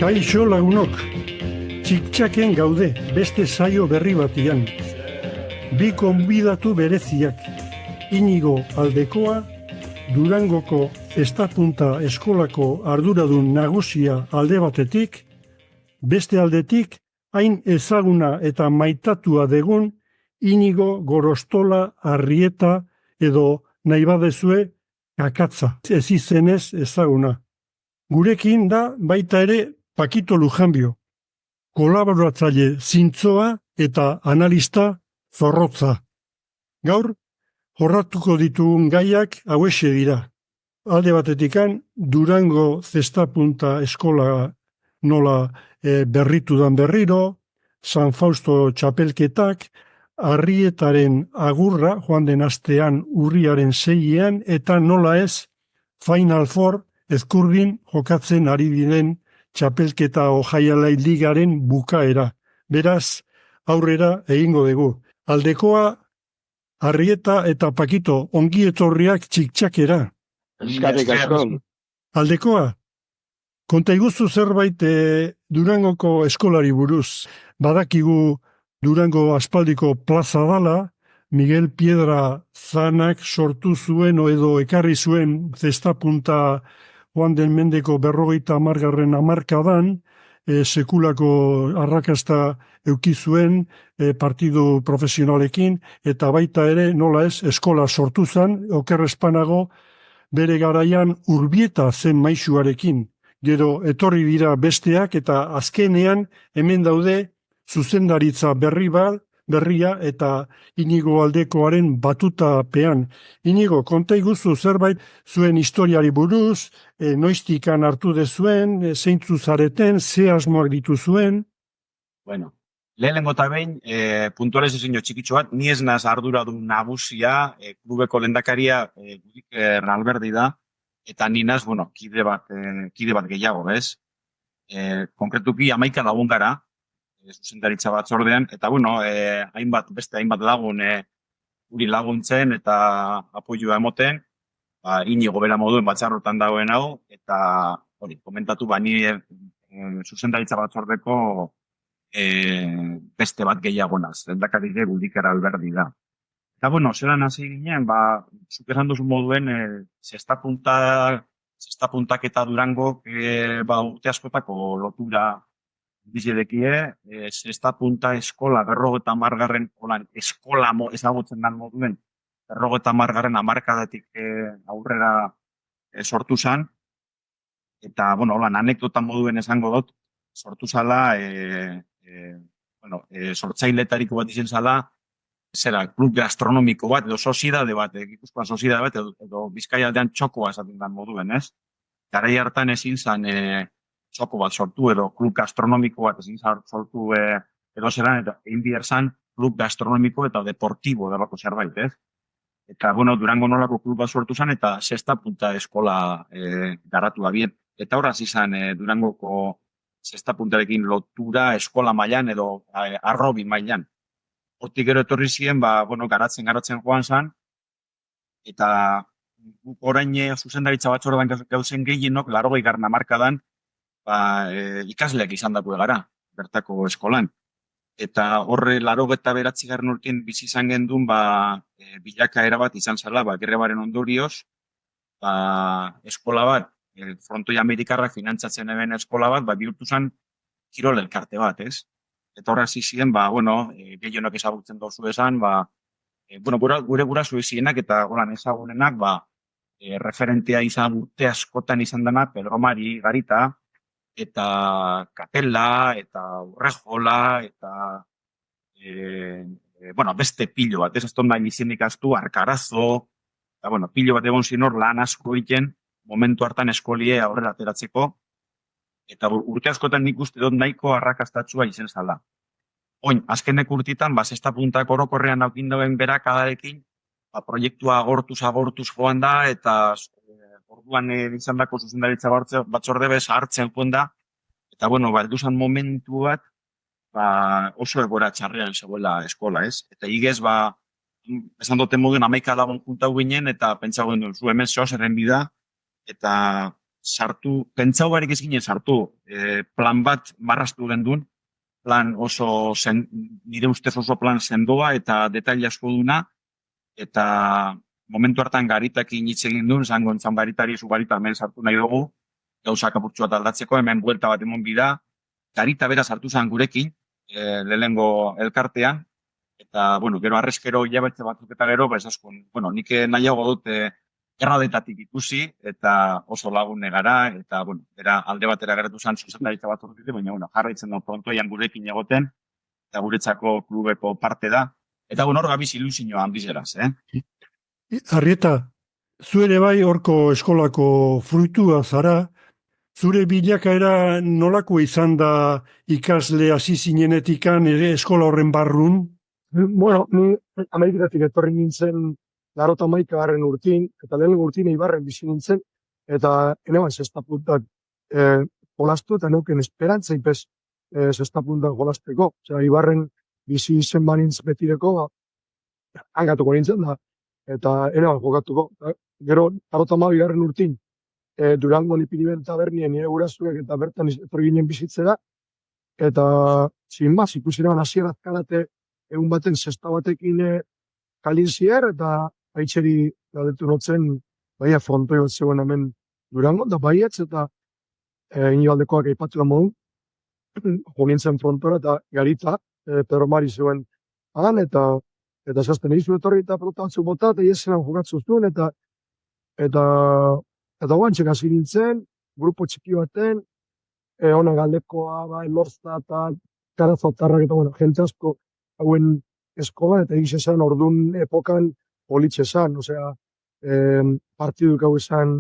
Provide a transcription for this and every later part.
Kaixo lagunok, txik-txaken gaude beste saio berri batian. Bi konbidatu bereziak, Inigo Aldekoa, Durangoko Zestapunta eskolako arduradun nagusia alde batetik, beste aldetik hain ezaguna eta maitatua degun Inigo Gorostola Arrieta edo nahi badezue kakatza, ez izenez ezaguna. Gurekin da baita ere Pakito Lujanbio, kolaboratzaile zintzoa eta analista zorrotza. Gaur, jorratuko ditugun gaiak hauexe dira. Alde batetikan, Durango Zestapunta eskola nola berritudan berriro, San Fausto txapelketak, Arrietaren agurra joan den astean urriaren 6ean, eta nola ez, Final Four ezkurdin jokatzen ari diren txapelketa Jaialai Ligaren bukaera. Beraz, aurrera egingo dugu. Aldekoa, Arrieta eta Pakito, ongi etorriak txik-txakera. Eskerrik asko. Aldekoa, konta iguzu zerbait Durangoko eskolari buruz. Badakigu Durango aspaldiko plaza dala, Miguel Piedra Zanak sortu zuen edo ekarri zuen Zestapunta joan den mendeko 50. hamarkadan, sekulako arrakasta eduki zuen partidu profesionalekin, eta baita ere nola ez eskola sortu zen, okerrespanago bere garaian Urbieta zen maisuarekin. Gero etorri dira besteak eta azkenean hemen daude zuzendaritza berria eta Inigo Aldekoaren batutapean. Inigo, konta iguzu zerbait zuen historiari buruz, noiztikan hartu dezuen, zeintzu zareten, ze asmoak dituzuen? Bueno, lehenengo eta behin, puntualez ezin jo txikitxo bat, ni ez naz arduradun nagusia, klubeko lehendakaria Alberdi da, eta ni naz, bueno, kide bat gehiago, ez? Konkretuki 11 lagun gara, zuzendaritza batzordean, eta bueno, beste hainbat lagun uri laguntzen eta apoioa emoten, Inigo bera moduen batzarrotan dagoen hau, eta hori, komentatu ni zuzendaritza batzordeko beste bat gehiago naz, lehendakarire Gudikara Alberdi da. Eta bueno, zelan hasi ginen, zuk esan duzu moduen, Zestapuntak eta Durangok urte askotako lotura bizidekie, Zestapunta eskola 50. Olan, eskola ezagutzen den moduen 50. hamarkadatik aurrera sortu zen, eta, bueno, holan, anekdota moduen esango dut, sortu zala, sortzailetariko bat izen zala, klub gastronomiko bat, edo soziedade bat, Gipuzkoan soziedade bat, edo Bizkaialdean txokoa esaten den moduen, ez? Garai hartan ezin zen txoko bat sortu, edo klub gastronomiko bat ezin sortu edo zelan, eta egin behar zen klub gastronomiko eta deportibo delako zerbait, ez? Eta, bueno, Durango nolako klub bat sortu zen, eta Zestapunta eskola garatu abien. Eta horraz izan Durangoko Zestapuntarekin lotura eskola mailan edo arrobi mailan. Hortik gero etorri ziren, garatzen joan zen, eta orain zuzendaritza batzordean gauzen gehienok, 80. hamarkadan, ikasleak izan dago gara, bertako eskolan. Eta horre 89. urtean bizi izan gendun, bilakaera bat izan zela, gerrebaren ondorioz, eskola bat, Frontoi Amerikarrak finantzatzen eben eskola bat, bihurtu zen kirol elkarte bat, ez? Eta horra ziren, gehionok ezagutzen dozu esan, gure guraso izienak eta holan ezagunenak, referentea izan urte askotan izan dena, Pedro Mari Garita, eta Kapela, eta Urrejola, eta beste pilo bat, ez da izenik astu, Arkarazo, eta pilo bat egon zinor lan asko egiten, momentu hartan eskolie aurrera ateratzeko, eta urte askotan nik uste dut nahiko arrakastatsua izen zala. Oin, azkenek urtitan, Zestapuntak orokorrean naukin dauen berakadarekin, proiektua agortuz joan da, eta orduan izan dako zuzendaritza batzorde bez hartzen joan da, eta balduzan momentu bat, oso egora txarrean zegoela eskola, ez? Eta igez, esan duten moduen 11 lagun juntau ginen, eta pentsago duen zu hemen zoaz erren bida, eta pentsau barik ez ginen sartu, plan bat marrastu gendun, plan nire ustez oso plan sendoa eta detail asko duna, eta momentu hartan garitakin hitz egin duen, zango entzan garitari, zu garita hemen sartu nahi dugu, gauzak apurtxua aldatzeko, hemen buelta bat emon bida, garita bera sartu zen gurekin, lehengo elkartean, eta, bueno, gero arrezkero hilabete batzuk eta gero, ba, esaskun, bueno, nik nahiago dut erradetatik ikusi, eta oso lagune gara, eta, bueno, era alde batera geratu zen zuzendaritza bat urtite, baina, bueno, jarraitzen da prontoian gurekin egoten, eta guretzako klubeko parte da, eta, bueno, hor gabiz ilusioa handizeraz, Arrieta, zu ere bai horko eskolako fruitua zara, zure bilakaera nolako izan da ikasle hasi zinenetikan ere eskola horren barrun? Bueno, ni Ameriketatik etorri nintzen 91. urtin, eta lehenengo urtin Eibarren bizi nintzen, eta eneban zestapuntak jolastu, eta neuken esperantza ipez zestapuntak jolasteko. Osea, Eibarren bizi izen banintz betireko, hangatuko nintzen da, eta eneban jokatuko. Gero, 92. urtin, Durango Ipiniben tabernien nire gurasoek eta bertan etorri ginen bizitzera, eta zin baz, ikusi naban hasierat kalate egun baten zesta batekin kalin zier, eta haitxeri galdetu notzen, baina frontoi bat zegoen hemen Durango, da baietz, eta inibaldekoak aipatu da modu, jo nintzen frontora, eta garita, Pedro Mari zegoen agan, eta zazten egizu etorri eta pelota batzuk bota, eta iesenan jokatzu zuen, eta guantxek hasi nintzen, grupo txiki baten, hona galdekoa, bai, lorza, eta karazotarrak, eta, bueno, jente asko hauen eskola, eta egiz esan ordun epokan politxe esan, osea, partiduk hau esan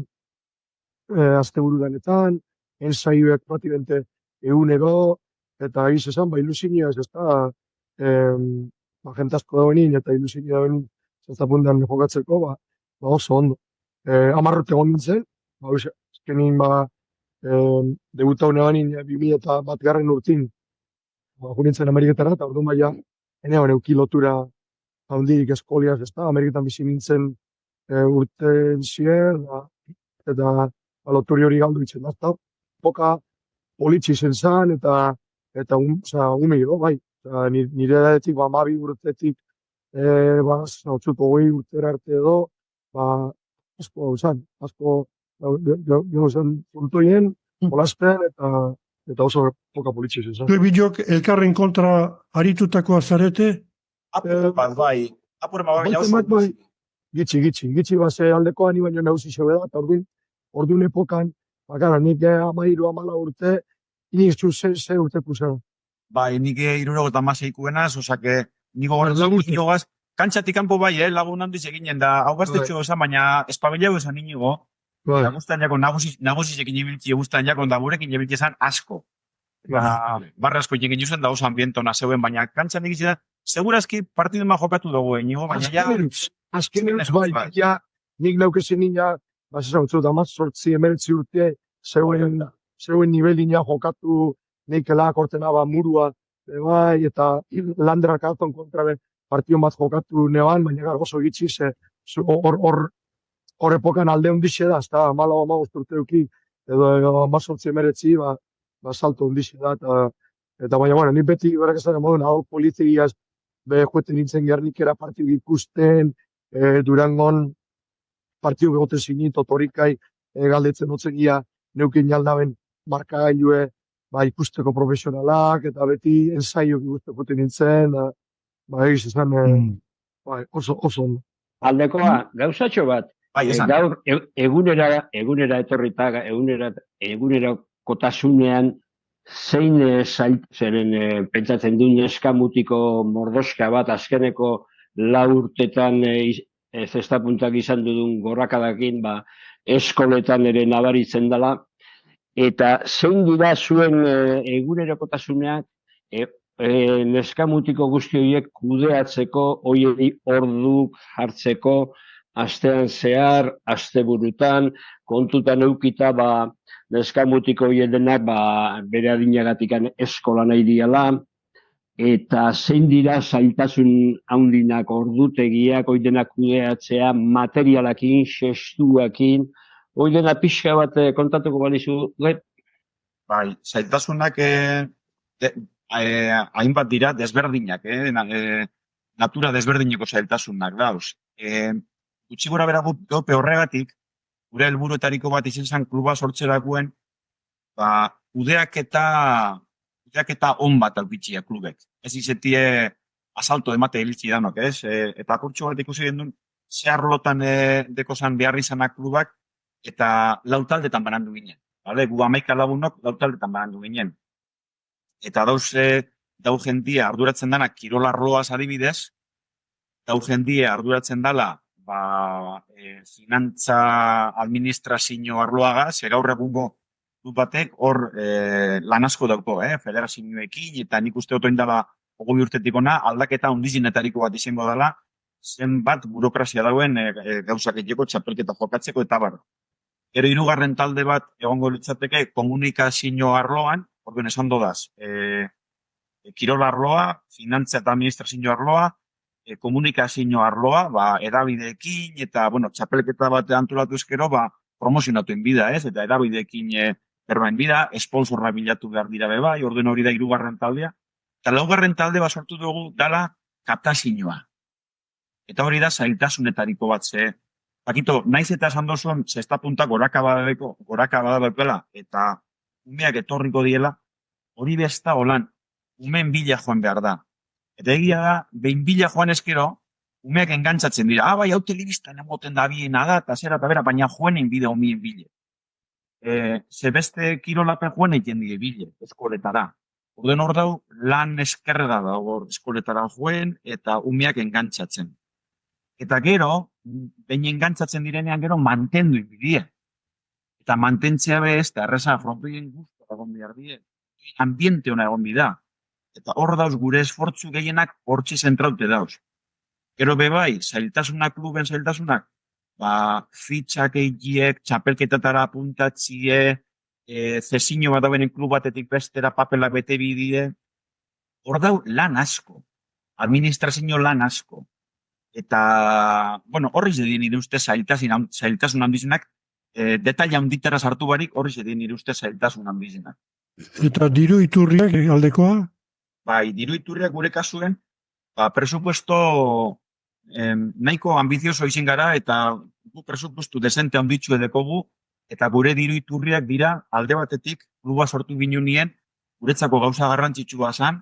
azte burudanetan, ensaioak pratimente egunero, eta egiz esan, ba, ilusinio ez da, jente asko dagoenin, eta ilusinio dagoenin zestapuntan jokatzeko, ba, oso ondo. 10 urte egon nintzen, ba, eskenin, ba, debuta hone banin 2001. urtin, ba, nintzen Ameriketara, eta orduan baina, enean euki lotura handirik eskoliaz, ez da, Ameriketan bizi nintzen urten zier, eta loturi hori galdu itzen, da, poka politxi zen zan, eta ume edo, bai, nire edatik, ba, 12 urtetik, ba, 20 urtera arte edo, ba, asko hau zan, asko, joan zen puntoien, jolasten, eta oso poka politxi zen zan. Zue bilok elkarren kontra aritutakoa zarete? Bai, apur bai, bai, gitxi, base aldekoa ni baino nagusi xebe da, eta orduan epokan, bakara, nik 13-14 urte, nik ze urte kusera. Bai, nik 76-kuena, osake, niko gogaz, kantxatik kanpo bai, lagun handiz eginen da, hau gaztetxo esan, baina espabilau esan inigo, guztan jako nagusizekin ibiltzi, guztan jako da burekin ibiltzi esan asko. Barra asko egin juzen da oso ambientona zeuen, baina kantxan egitzen da, segurazki partidu ma jokatu dugu, inigo, baina ja... Azkeneruz, bai, ja, nik naukezen nina, basesan utzut, 18-19 urte, zeuen nivelina jokatu, neikela akortena, ba, murua, bai, eta Landra Carlton kontra partidu bat jokatu neban, baina oso gitxi, hor epokan alde hundixe da, ezta, 14 urte duki, edo 18-19, ba, salto hundixe da, eta baina, bueno, nik beti, berak ez da, moduen, hau poliziaz, joeten nintzen Gernikera partidu ikusten, Durangon partidu begote zinit, otorikai galdetzen otzegia neukin jaldaben markagailue ba, ikusteko profesionalak, eta beti ensaiok ikusteko nintzen, ba, egiz esan, oso ondo. Aldekoa, gauzatxo bat, gaur egunera etorrita, egunera kotasunean, zein zeren pentsatzen duen eskamutiko mordoska bat azkeneko 4 urtetan zestapuntak izan duen gorrakadakin, ba, eskoletan ere nabaritzen dela, eta zein dira zuen egunerokotasuneak neskamutiko guzti horiek kudeatzeko, horiei ordu hartzeko, astean zehar, asteburutan, kontutan eukita, ba, neskamutiko horien denak bere adinagatik eskola nahi diala, eta zein dira zailtasun handinak ordutegiak, hori denak kudeatzea, materialakin, xestuakin, hoi dena pixka bat kontatuko balizu, Bai, zailtasunak hainbat dira desberdinak, natura desberdineko zailtasunak dauz. Gutxi gora bera gope horregatik, gure helburuetariko bat izen zen kluba sortzerakoen, ba, kudeaketa on bat aukitxia klubek. Ez izetie asalto emate hiltzi danok, ez? Eta kurtsu bat ikusi gendun, ze arlotan dekozan behar izanak klubak, eta lau taldetan banandu ginen. Vale? Gu 11 lagunok lau taldetan banandu ginen. Eta dau jendia arduratzen dana kirol arloaz adibidez, dau jendia arduratzen dala finantza administrazio arloaga, ze gaur egungo klub batek hor lan asko dauko, federazioekin, eta nik uste otoin dala 20 urtetik ona, aldaketa ondizinetariko bat izango dela, zenbat burokrazia dauen gauzak egiteko, txapelketa jokatzeko eta bar. Gero hirugarren talde bat egongo litzateke komunikazio arloan, orduan esan dodaz, kirol arloa, finantza eta administrazio arloa, komunikazio arloa, edabideekin eta, txapelketa bat antolatu ezkero, promozionatu enbida, ez? Eta edabideekin berbain bida, esponsorra bilatu behar dira bebai, orduan hori da hirugarren taldea. Eta laugarren talde sortu dugu dala kaptazioa. Eta hori da zailtasunetariko bat, ze. Pakito, naiz eta esan dozun, zesta puntak goraka badaukela, eta umeak etorriko diela, hori besta holan, umeen bila joan behar da. Eta egia da, behin bila joan eskero, umeak engantzatzen dira. Bai, hau telebistan emoten da biena da, eta zera eta bera, baina joanen bide homien bile. Ze beste kirolapen joan egin die bile, eskoletara. Orden hor dau, lan eskerga da hor eskoletara joen, eta umeak engantzatzen. Eta gero, behin engantzatzen direnean gero, mantendu inbidie. Eta mantentzea bez, eta erreza frontoien guztu egon behar die. Ambiente hona egon bida. Eta hor dauz gure esfortzu gehienak hortxe zentraute dauz. Gero bebai, zailtasunak, kluben zailtasunak, fitxak egiek, txapelketatara apuntatzie, zesino bat dauen klub batetik bestera papelak bete bidie. Hor dau lan asko, administrazio lan asko. Eta, horri zedien nire uste zailtasun handizenak, detaila handitara sartu barik, horri zedien nire uste zailtasun handizenak. Eta diru iturriak aldekoa? Bai, diru iturriak gure kasuen, presupuesto nahiko ambizioso izin gara, eta gu presupuestu desente handitxu edekogu, eta gure diru iturriak dira alde batetik kluba sortu ginunien, guretzako gauza garrantzitsua zan.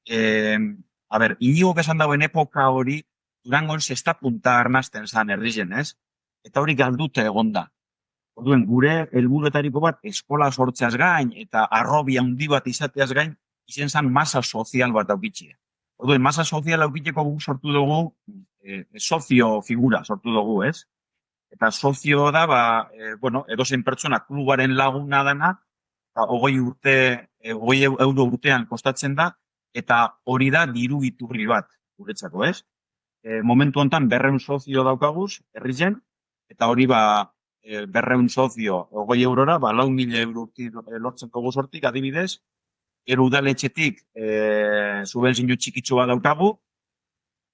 Inigo esan dauen epoka hori, Durangon zesta punta arnazten zan herrizen, ez? Eta hori galdute egonda. Orduen, gure helburuetariko bat eskola sortzeaz gain, eta arrobi handi bat izateaz gain, izen zan masa sozial bat aukitxea. Orduen, masa sozial aukitzeko guk sortu dugu, sozio figura sortu dugu, ez? Eta sozio da, edozein pertsona klubaren laguna dana, 20 euro urtean kostatzen da, eta hori da diru iturri bat, guretzako, ez? Momentu honetan 200 sozio daukaguz, herrizen, eta hori 200 sozio 20 eurora, 4.000 euro lortzen dugu sortik, adibidez, udaletxetik subentzio txikitxo bat daukagu,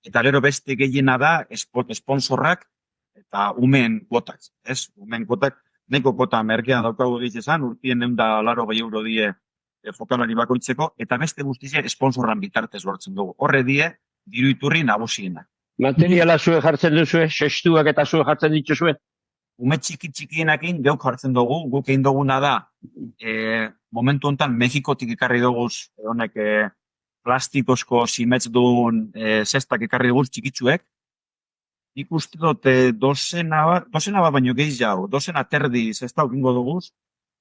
eta gero beste gehiena da esponsorrak eta umeen kuotak, ez? Umeen kuotak, neko kuota merkea daukagu egizezan, urtien 180 euro die jokalari bakoitzeko, eta beste guztize esponsorran bitartez lortzen dugu. Horre die, diru iturri nagusienak. Materiala zue jartzen duzue, sestuak eta zue jartzen dituzue? Ume txikienakin geuk jartzen dugu, guk egin duguna da, momentu honetan Mexikotik ekarri duguz, honek plastikozko simetz duen zestak ekarri duguz txikitzuek. Nik uste dut dozena bat baino gehiago, dozena terdi zesta ukingo duguz,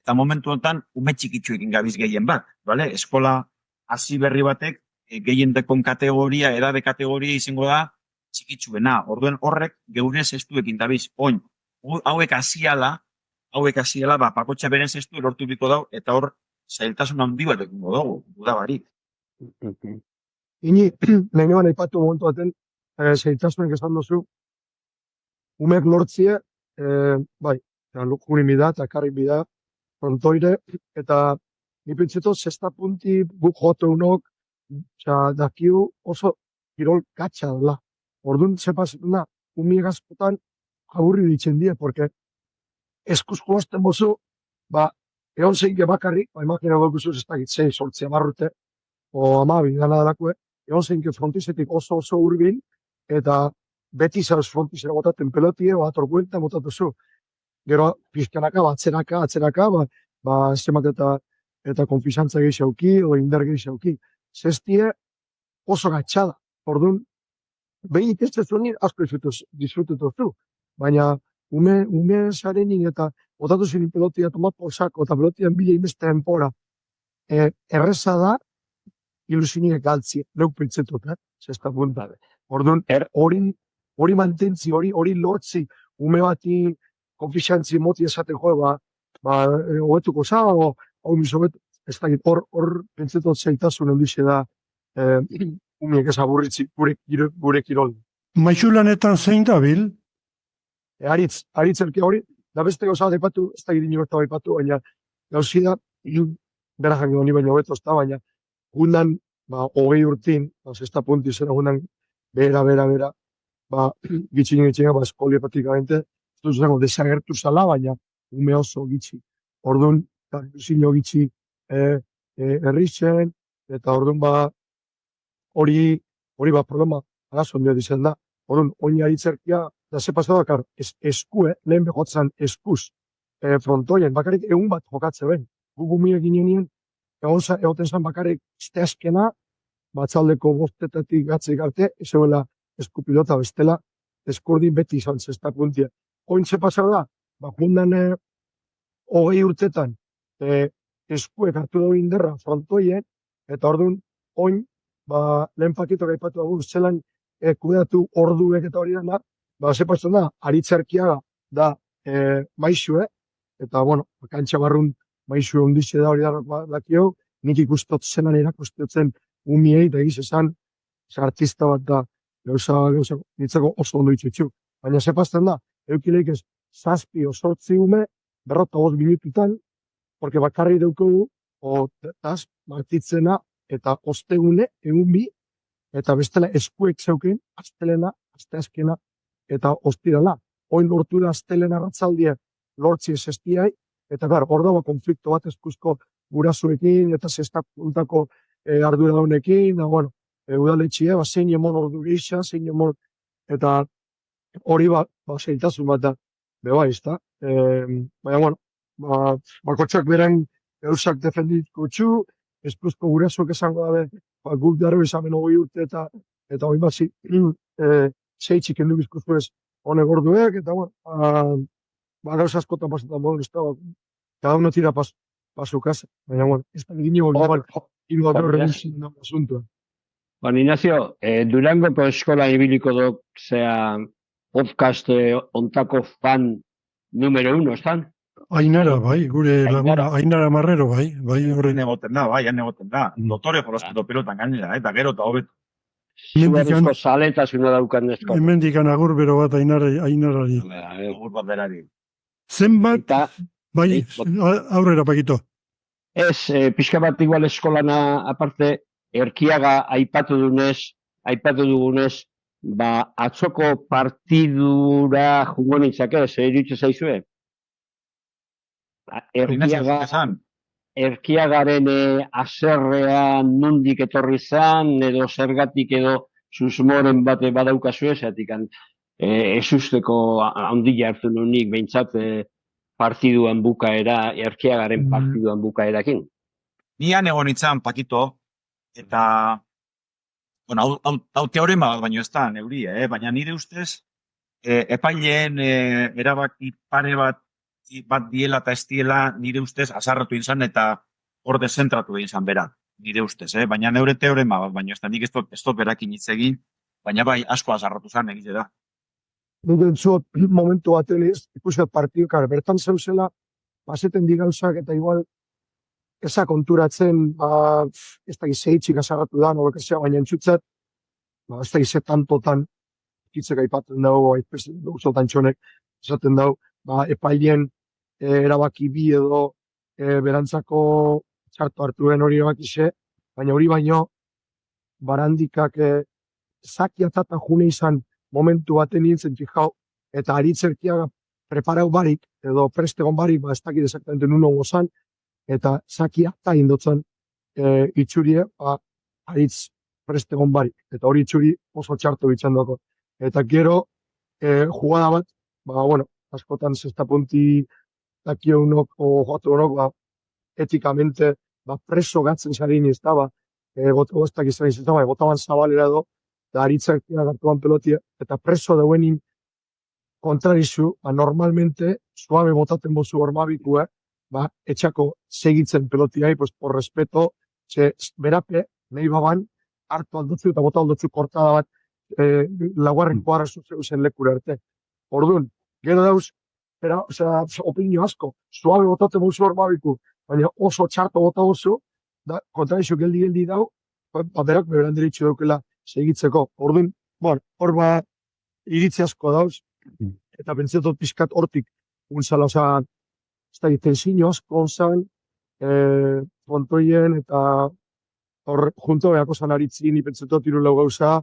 eta momentu honetan ume txikitzuekin gabiz gehien bat, bale? Eskola hasi berri batek, gehien dekon kategoria, edade kategoria izango da, txikitzuena. Orduen horrek geure zestuekin dabiz, hauek hasiala, pakotxa beren zestu lortu biko dau, eta hor zailtasun handi bat egingo dugu, dudabarik. Ini, lehenean aipatu momentu baten, zailtasunek esan duzu, umek lortzie, lukurin bida, eta karrik bida, frontoire, eta nipintzeto, zesta punti guk jote unok, dakiu oso kirol gatsa dela. Orduan, zepazetan da, umiek askotan aburri ditzen die, porque eskuzko hasten bozu, egon zein bakarrik, imagina dugu ez dakit, 6-8 amarrute, o amabi dana dalakue, egon zein frontizetik oso hurbil, eta beti zauz frontizera botaten pelotie, ator buelta botatu zu. Gero, pizkanaka, atzeraka, estemat eta konfizantza gehiauki, o indar gehiauki. Zestie oso gatxada. Orduan, behin ikeste zuen asko disfrututu zu. Baina, ume zarenin eta botatu ziren pelotia tomat polsako eta pelotian bile inbeste denpora. Erreza da, ilusinik galtzi, neuk pentsetut, zesta punta. Orduan, hori mantentzi, hori lortzi, ume bati konfixantzi moti esaten jo, hobetuko za, hau misobet, ez da, hor pentsetot zaitasun handixe da, umiek ez aburritzi gure kirol. Maixulanetan zein da, Bil? Aritz erke hori, da beste gauza bat aipatu, ez da girin horta aipatu, baina gauzi da, bera jango honi baino hobeto, baina gundan, 20 urtin, zesta punti zera gundan, bera, gitxin, eskolio pratikamente, ez dut zango, desagertu zala, baina ume oso gitxi. Orduan, zilo gitxi erritzen, eta orduan hori problema, agazo ondio dizen da. Orduan, oin aritzerkia, da ze pasada dakar, eskue, lehen behotzan eskuz frontoien, bakarrik egun bat jokatze ben. Gugumie ginenien, egoten zan bakarrik azkena, batzaldeko bostetatik gatzik arte, ezeuela eskupilota bestela, eskurdi beti izan zesta puntia. Oin ze pasada da, jundan 20 urtetan, eskuek hartu dugu inderra frontoien, eta orduan, oin, lehen paketok aipatu dugu, zelan kudeatu orduek eta hori da, ze pasan da, aritzerkiaga da maixue, eta, bueno, kantxa barrun maixue ondize da hori dakio, nik ikustot zenan erakustetzen umiei, da egiz esan, artista bat da, gauza, nitzako oso ondo itxutxu. Baina ze pasan da, eukileik ez, 7 o 8 ume, 45 minututan, porque bakarri daukogu, martitzena, eta ostegune, egun bi, eta bestela eskuek zeuken, astelena, asteazkena, eta ostirala. Oin lortu da astelena ratzaldie lortzi ez estiai, eta hor dago konflikto bat eskuzko gurasuekin, eta zestak puntako ardura daunekin, da, bueno, udaletxia, zein emon ordu geixa, zein emon, eta hori zeitasun bat da, beba izta. Baina, bueno, bakotxak beren eusak defenditko txu, eskuzko gurasuek esango dabe, guk daro izamen 20 urte eta hori bat zeitzik endu bizkuzu ez honek orduek, eta bueno, gauz askotan pasatan modu, ez da, cada uno tira pasu casa, baina bueno, ez da gine igual, hiru bat horren da asuntua. Bueno, Ignacio, Durangoko eskola ibiliko dok, zea, podcast ontako fan número 1, estan? Ainara, bai, gure laguna, Ainara Marrero, bai, Horren egoten da, dotore jolazkito pilotan gainera, eta gero eta hobetu. Zugarrizko zaletasuna daukan nesko. Hemendikan agur bero bat Ainarari. Agur bat berari. Zenbat, bai, aurrera pakito. Ez, pixka bat igual eskolana aparte, Erkiaga aipatu dugunez, atzoko partidura jungo nintzake, zer irutxe zaizue? Erkiagaren aserrea nondik etorri zan, edo zergatik edo susmoren bate badaukazu esatik, ez usteko handia hartu nunik behintzat partiduan bukaera, Erkiagaren partiduan bukaerakin. Nian egon nintzen, Pakito, eta, bueno, hau teorema bat baino ez da, neuria, baina nire ustez, epaileen erabaki pare bat diela eta ez diela nire ustez azarratu izan eta hor dezentratu izan bera, nire ustez, baina neure teorema bat baino ez da, nik ez dut berakin hitz egin, baina bai asko azarratu zan egize da. Dut entzuot momentu baten ikusiat partidu, bertan zeuzela, paseten digauzak eta igual eza konturatzen, ez da gizeitzik azarratu da, nolak ezea, baina entzutzat, ez da gize tantotan, kitzek aipatzen dago, uzotan txonek, esaten dago, epaileen erabaki bi edo berantzako txartu hartuen hori erabakize, baina hori baino, barandikak zakiatata june izan momentu baten nintzen fijau, eta aritzerkiaga preparau barik, edo prestegon barik, ba, ez dakit exactamente nuno gozan, eta zakia eta indotzen itxurie, ba, aritz prestegon barik. Eta hori itxuri oso txarto bitzen dako. Eta gero, jugada bat, ba, bueno, askotan zesta punti dakio unok, o joatu unok, ba, etikamente, ba, preso gatzen zarin ez da, ba, goztak izan ez da, ba, gotaban zabalera edo, da aritzak gartuan pelotia, eta preso dauenin kontrarizu, ba, normalmente, suabe botaten bozu ormabikue, ba, etxako segitzen pelotiai, pues, por respeto, ze, berape, nahi baban, hartu aldotzu eta bota aldotzu kortada bat, laugarren kuadra zen lekura arte. Orduan, gero dauz, opinio asko, suabe botaten bozu ormabiku, baina oso txarto bota bozu, da, kontrarizu geldi dau, ba, berak beberan deritxu daukela segitzeko. Orduan, bon, hor ba, iritzi asko dauz, eta pentsetot pixkat hortik unzala, ez da, tensiño asko onzan, frontoien, eta hor, junto behako zan aritzi, ni pentsetot irulau gauza,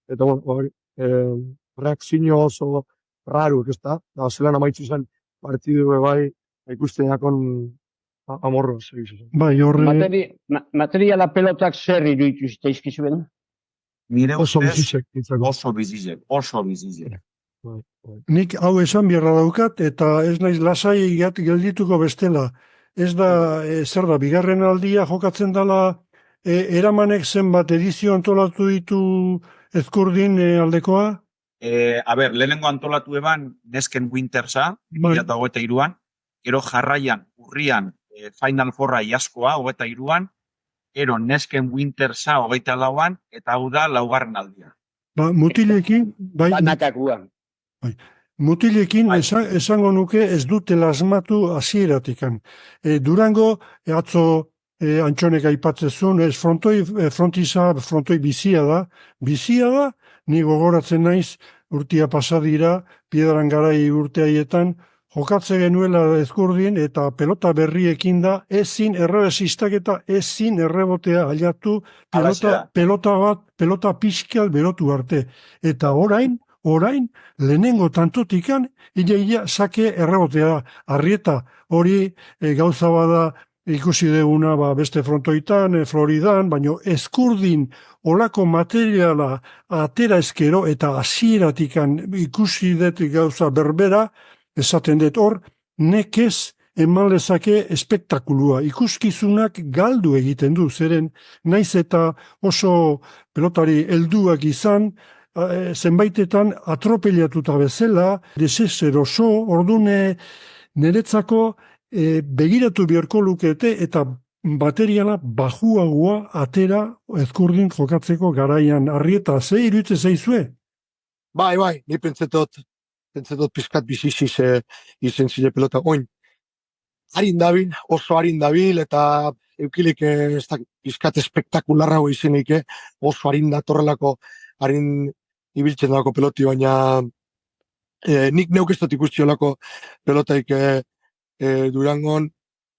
eta, bueno, reakzio oso raruek, ez da, zelan amaitzu zen partidu bai, ikusten jakon amorro, segizu zen. Bai, horre... Materiala pelotak zer iruditu zitzaizkizuen? Nire Oso ustez, bizizek, ditzako. oso bizizek. Nik hau esan beharra daukat, eta ez naiz lasai geldituko bestela. Ez da, zer da, bigarren aldia jokatzen dela, eramanek zenbat edizio antolatu ditu Ezkurdin aldekoa? Lehenengo antolatu eban, Nesken Wintersa, 2023an, gero jarraian, urrian, Final Fourra iaskoa, 23an, gero Nesken Wintersa, 24an, eta hau da, laugarren aldia. Ba, mutilekin, bai, Banakakuan. mutilekin esango nuke ez dutela asmatu hasieratikan. Durango, atzo Antxonek aipatzezun, ez frontoi bizia da, ni gogoratzen naiz, urtia pasadira, Piedran garai urte haietan, jokatze genuela Ezkurdin, eta pelota berriekin da, ezin errebesistak eta ezin errebotea aliatu, pelota pixkal berotu arte. Eta orain, lehenengo tantotikan, ia sake errebotea, Arrieta, hori gauza bada, ikusi deguna beste frontoitan, Floridan, baino Ezkurdin olako materiala atera ezkero eta hasieratikan ikusi dut gauza berbera, esaten dut hor, nekez eman lezake espektakulua. Ikuskizunak galdu egiten du, zeren naiz eta oso pelotari helduak izan, zenbaitetan atropeliatuta bezala, desezeroso, ordune niretzako begiratu beharko lukete eta materiala bajuagoa atera Ezkurdin jokatzeko garaian. Arrieta, ze iruditzen zaizue? Bai, ni pentsetot pizkat biziziz izen zile pelota. Oin, oso harin dabil, eta eukilik pizkat espektakularra izenik, oso harin datorrelako, harin ibiltzen dago peloti, baina nik neuk ez dut ikustiolako pelotaik Durangon,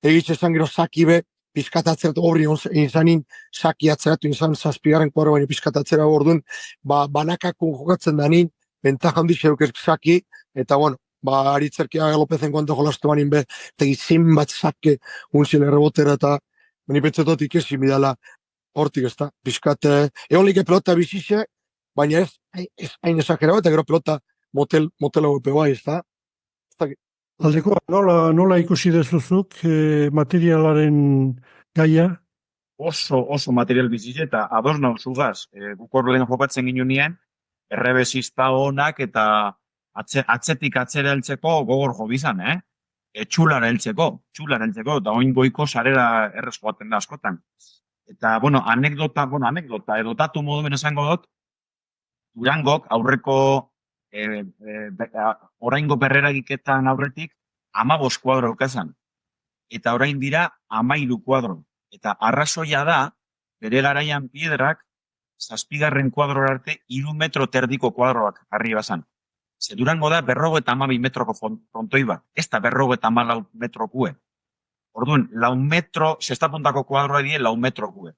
egiz esan gero zakibe, pizkat atzeratu horri izanin, zaki atzeratu izan zazpigarren kuadro, baina pizkat atzera orduan, banakako jokatzen danin, bentaja handi zeukez zaki, eta bueno, aritzerkia Lopezen konto jolastu banin be, eta izin bat zake unzien errebotera, eta beni pentsetot ikesi midala hortik ez da, pizkat, egon like pelota bizize, baina ez hain esagera, eta gero pelota motela gope bai, ez da. Aldekoa, nola ikusi dezuzuk materialaren gaia? Oso material bizize, eta ados nauzugaz, gukor lehen jokatzen ginen errebesista honak eta atzetik atzera heltzeko gogor jo bizan, txulara heltzeko, eta oin goiko sarera errez joaten da askotan. Eta, anekdota, edo datu modu esango dut, Durangok aurreko oraingo berreragiketan aurretik 15 kuadro eukazan. Eta orain dira 13 kuadro. Eta arrazoia da, bere garaian Piedrak, 7. kuadro arte 3 metro terdiko kuadroak arriba zan. Ze Durango da 52 metroko frontoi bat, ez da 54 metro kue. Orduan, 4 metro, 6 puntako kuadroa die 4 metro kue.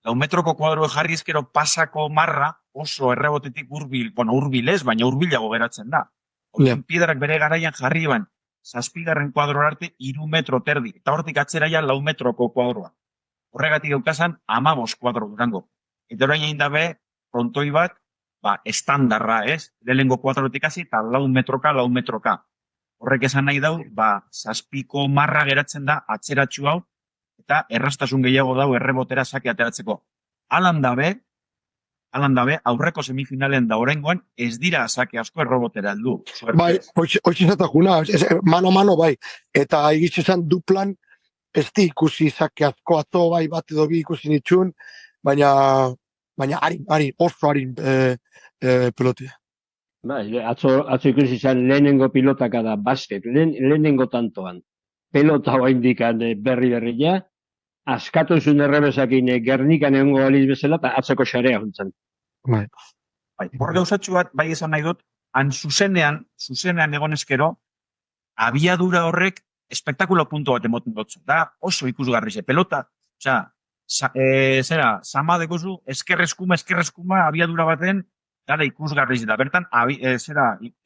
4 metroko kuadroa jarrizkero pasako marra oso errebotetik urbil ez, baina urbilago geratzen da. Orduan, piedrak bere garaian jarri ban, 7. kuadro arte 3 metro terdi. Eta hortik atzera ja 4 metroko kuadroa. Horregatik eukasan 15 kuadro Durango. Eta orain egin dabe, frontoi bat, estandarra, ez? Lehenengo kuadrotik hasi eta 4 metroka, 4 metroka. Horrek esan nahi dau, 7ko marra geratzen da atzeratxu hau, eta errastasun gehiago dau errebotera sake ateratzeko. Alan dabe, aurreko semifinalen da oraingoan ez dira sake asko errebotera heldu. Bai, hoxe zatakuna, mano, bai. Eta egitzen duplan, ez di ikusi zake asko atzo, bai, bat edo bi ikusi nitxun, baina harin, oso harin pelotia. Bai, atzo ikusi izan lehenengo pilotaka da basket, lehenengo tantoan. Pelota oaindikan berri-berria, askatuzun errebesakin Gernikan egongo baliz bezala, eta atzeko xarea juntzen. Bai. Hor gauzatxu bat, bai esan nahi dut, zuzenean egon eskero, abiadura horrek espektakulo puntu bat emoten dutzu. Da oso ikusgarri ze pelota, sama dekozu, eskerreskuma, abiadura baten, dara ikusgarri da. Bertan,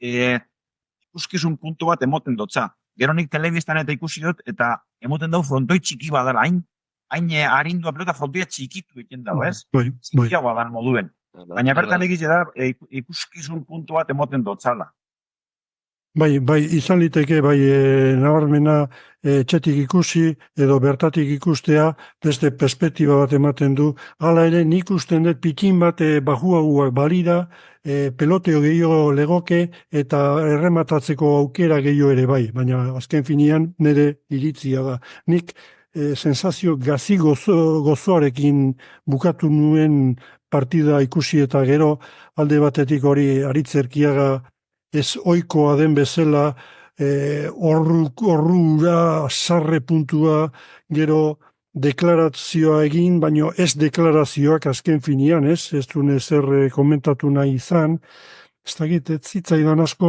ikuskizun puntu bat emoten dutza. Gero nik telebistan eta ikusi dut, eta emoten dau frontoi txiki badala, hain harindua pelota frontoia txikitu egiten dago, ez? Txikiagoa dan moduen. Baina bertan egize da, ikuskizun puntu bat emoten dutzala. Bai, izan liteke, nabarmena txetik ikusi edo bertatik ikustea beste perspektiba bat ematen du. Hala ere, nik usten dut pikin bat bajuaguak balira, peloteo gehiago legoke eta errematatzeko aukera gehiago ere bai. Baina azken finean nire iritzia da. Nik sensazio gazi gozoarekin bukatu nuen partida ikusi eta gero alde batetik hori Aritzerkiaga ez ohikoa den bezala horrura sarre puntua gero deklarazioa egin, baino ez deklarazioak azken finean, ez duen ezer komentatu nahi izan. Ez dakit, ez zitzaidan asko,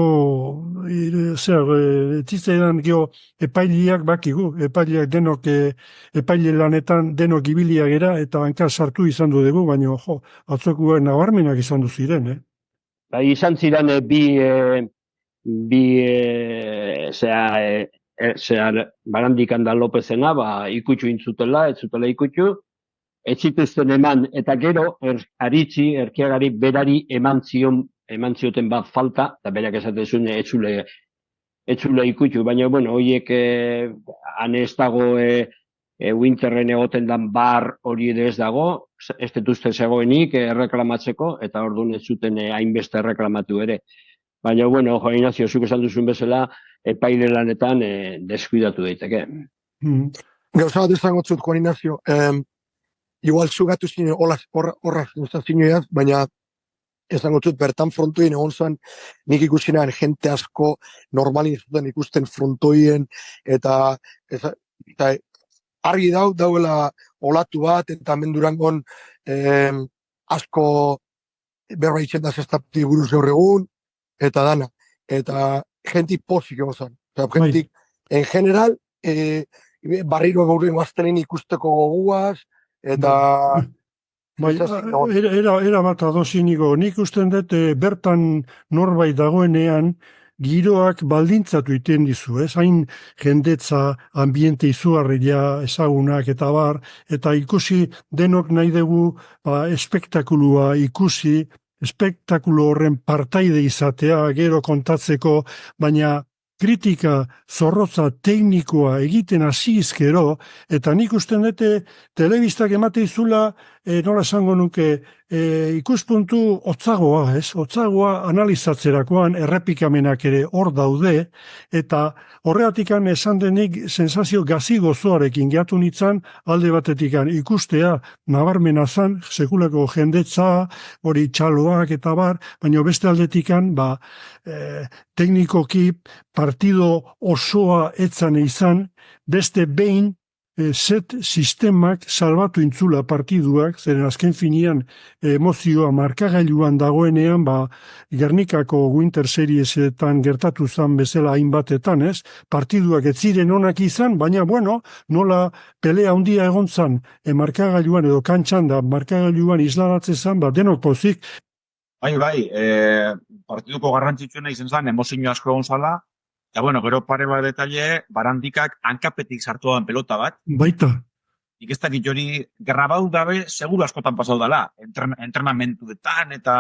zitzaidan geho epaileak bakigu, epaile lanetan denok ibilia gera eta hanka sartu izan du dugu, baina atzokua nabarmenak izan du ziren, Bai, izan ziren Barandikan da Lopezena, ikutxu intzutela, ez zutela ikutxu, ez zituzten eman, eta gero, Erkiagari berari eman zioten falta, eta berak esatezun ez zule ikutxu, baina, bueno, horiek han ez dago Winterren egoten dan bar hori ere ez dago, ez detuzte zegoenik erreklamatzeko, eta orduan ez zuten hainbeste erreklamatu ere. Baina, bueno, Ignacio, zuk esan duzun bezala, epaile lanetan deskuidatu daiteke. Gauza bat esan gotzut, Juan Ignacio, igual zugatu zine horra zinioaz, baina esan gotzut bertan frontoien egon zen, nik ikusinean jente asko normalin zuten ikusten frontoien, eta argi dauela olatu bat, eta hemen Durangon asko berra itxen da zestapti buruz gaur egun, eta dana. Eta jentik pozik egon zen. Jentik, en general, barriro gaurren aztenen ikusteko goguaz, eta... Era bat adosinigo. Nik usten dut bertan norbait dagoenean giroak baldintzatu iten dizu, ez? Hain jendetza, ambiente izugarria ezagunak eta bar, eta ikusi denok nahi dugu espektakulua ikusi, espektakulo horren partaide izatea, gero kontatzeko, baina kritika zorrotza teknikoa egiten hasi izkero, eta nik usten dute telebistak emate izula, nola esango nuke, ikuspuntu hotzagoa, ez? Hotzagoa analizatzerakoan errepikamenak ere hor daude, eta horreatikan esan denik sensazio gazi gozoarekin gehiatu nitzan, alde batetikan ikustea nabarmena zan, sekulako jendetza, hori txaloak eta bar, baina beste aldetikan, teknikoki partido osoa etzan izan, beste behin set sistemak salbatu intzula partiduak, zeren azken finean emozioa markagailuan dagoenean, Gernikako Winter Seriesetan gertatu zan bezala hainbatetan, ez? Partiduak ez ziren onak izan, baina, bueno, nola pelea handia egon zan markagailuan edo kantxan da markagailuan isladatze zan, denok pozik, Bai, partiduko garrantzitsuena izen zen, emozio asko egon zala, eta bueno, gero pare bat detalle, Barandikak hankapetik sartu dan pelota bat, Baita. nik ez dakit hori grabatu dabe, seguru askotan pasau dela, entrenamentuetan eta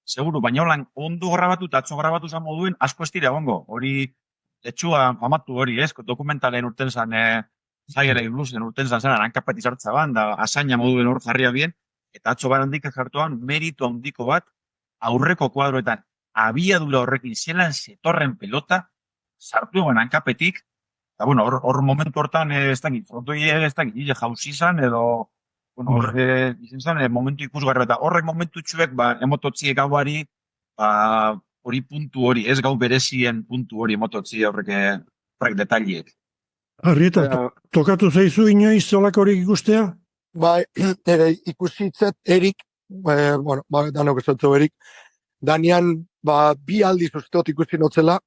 seguru, baina holan ondo grabatu eta atzo grabatu zan moduen asko ez dira egongo, hori etxua famatu hori, dokumentalen urten zan, Zagerei Bluesen urten zan hankapetik sartza ban, da asaina moduen hor jarria bien, eta atzo Barandikak sartuan meritu handiko bat, aurreko kuadroetan abiadura horrekin zelan zetorren pelota, sartu egon hankapetik, eta bueno, hor momentu hortan ez dakit, frontoi ez dakit, jauzi izan, edo, bueno, hor izan zen, momentu ikusgarri, eta horrek momentu txuek, emototziek gauari, hori puntu hori, ez gau berezien puntu hori emototzi horrek detaliek. Arrieta, tokatu zaizu inoiz olakorik ikustea? Bai, ikusi itzet, Erik, danok esotzo Erik, Danian, bi aldiz usteot ikusi notzela,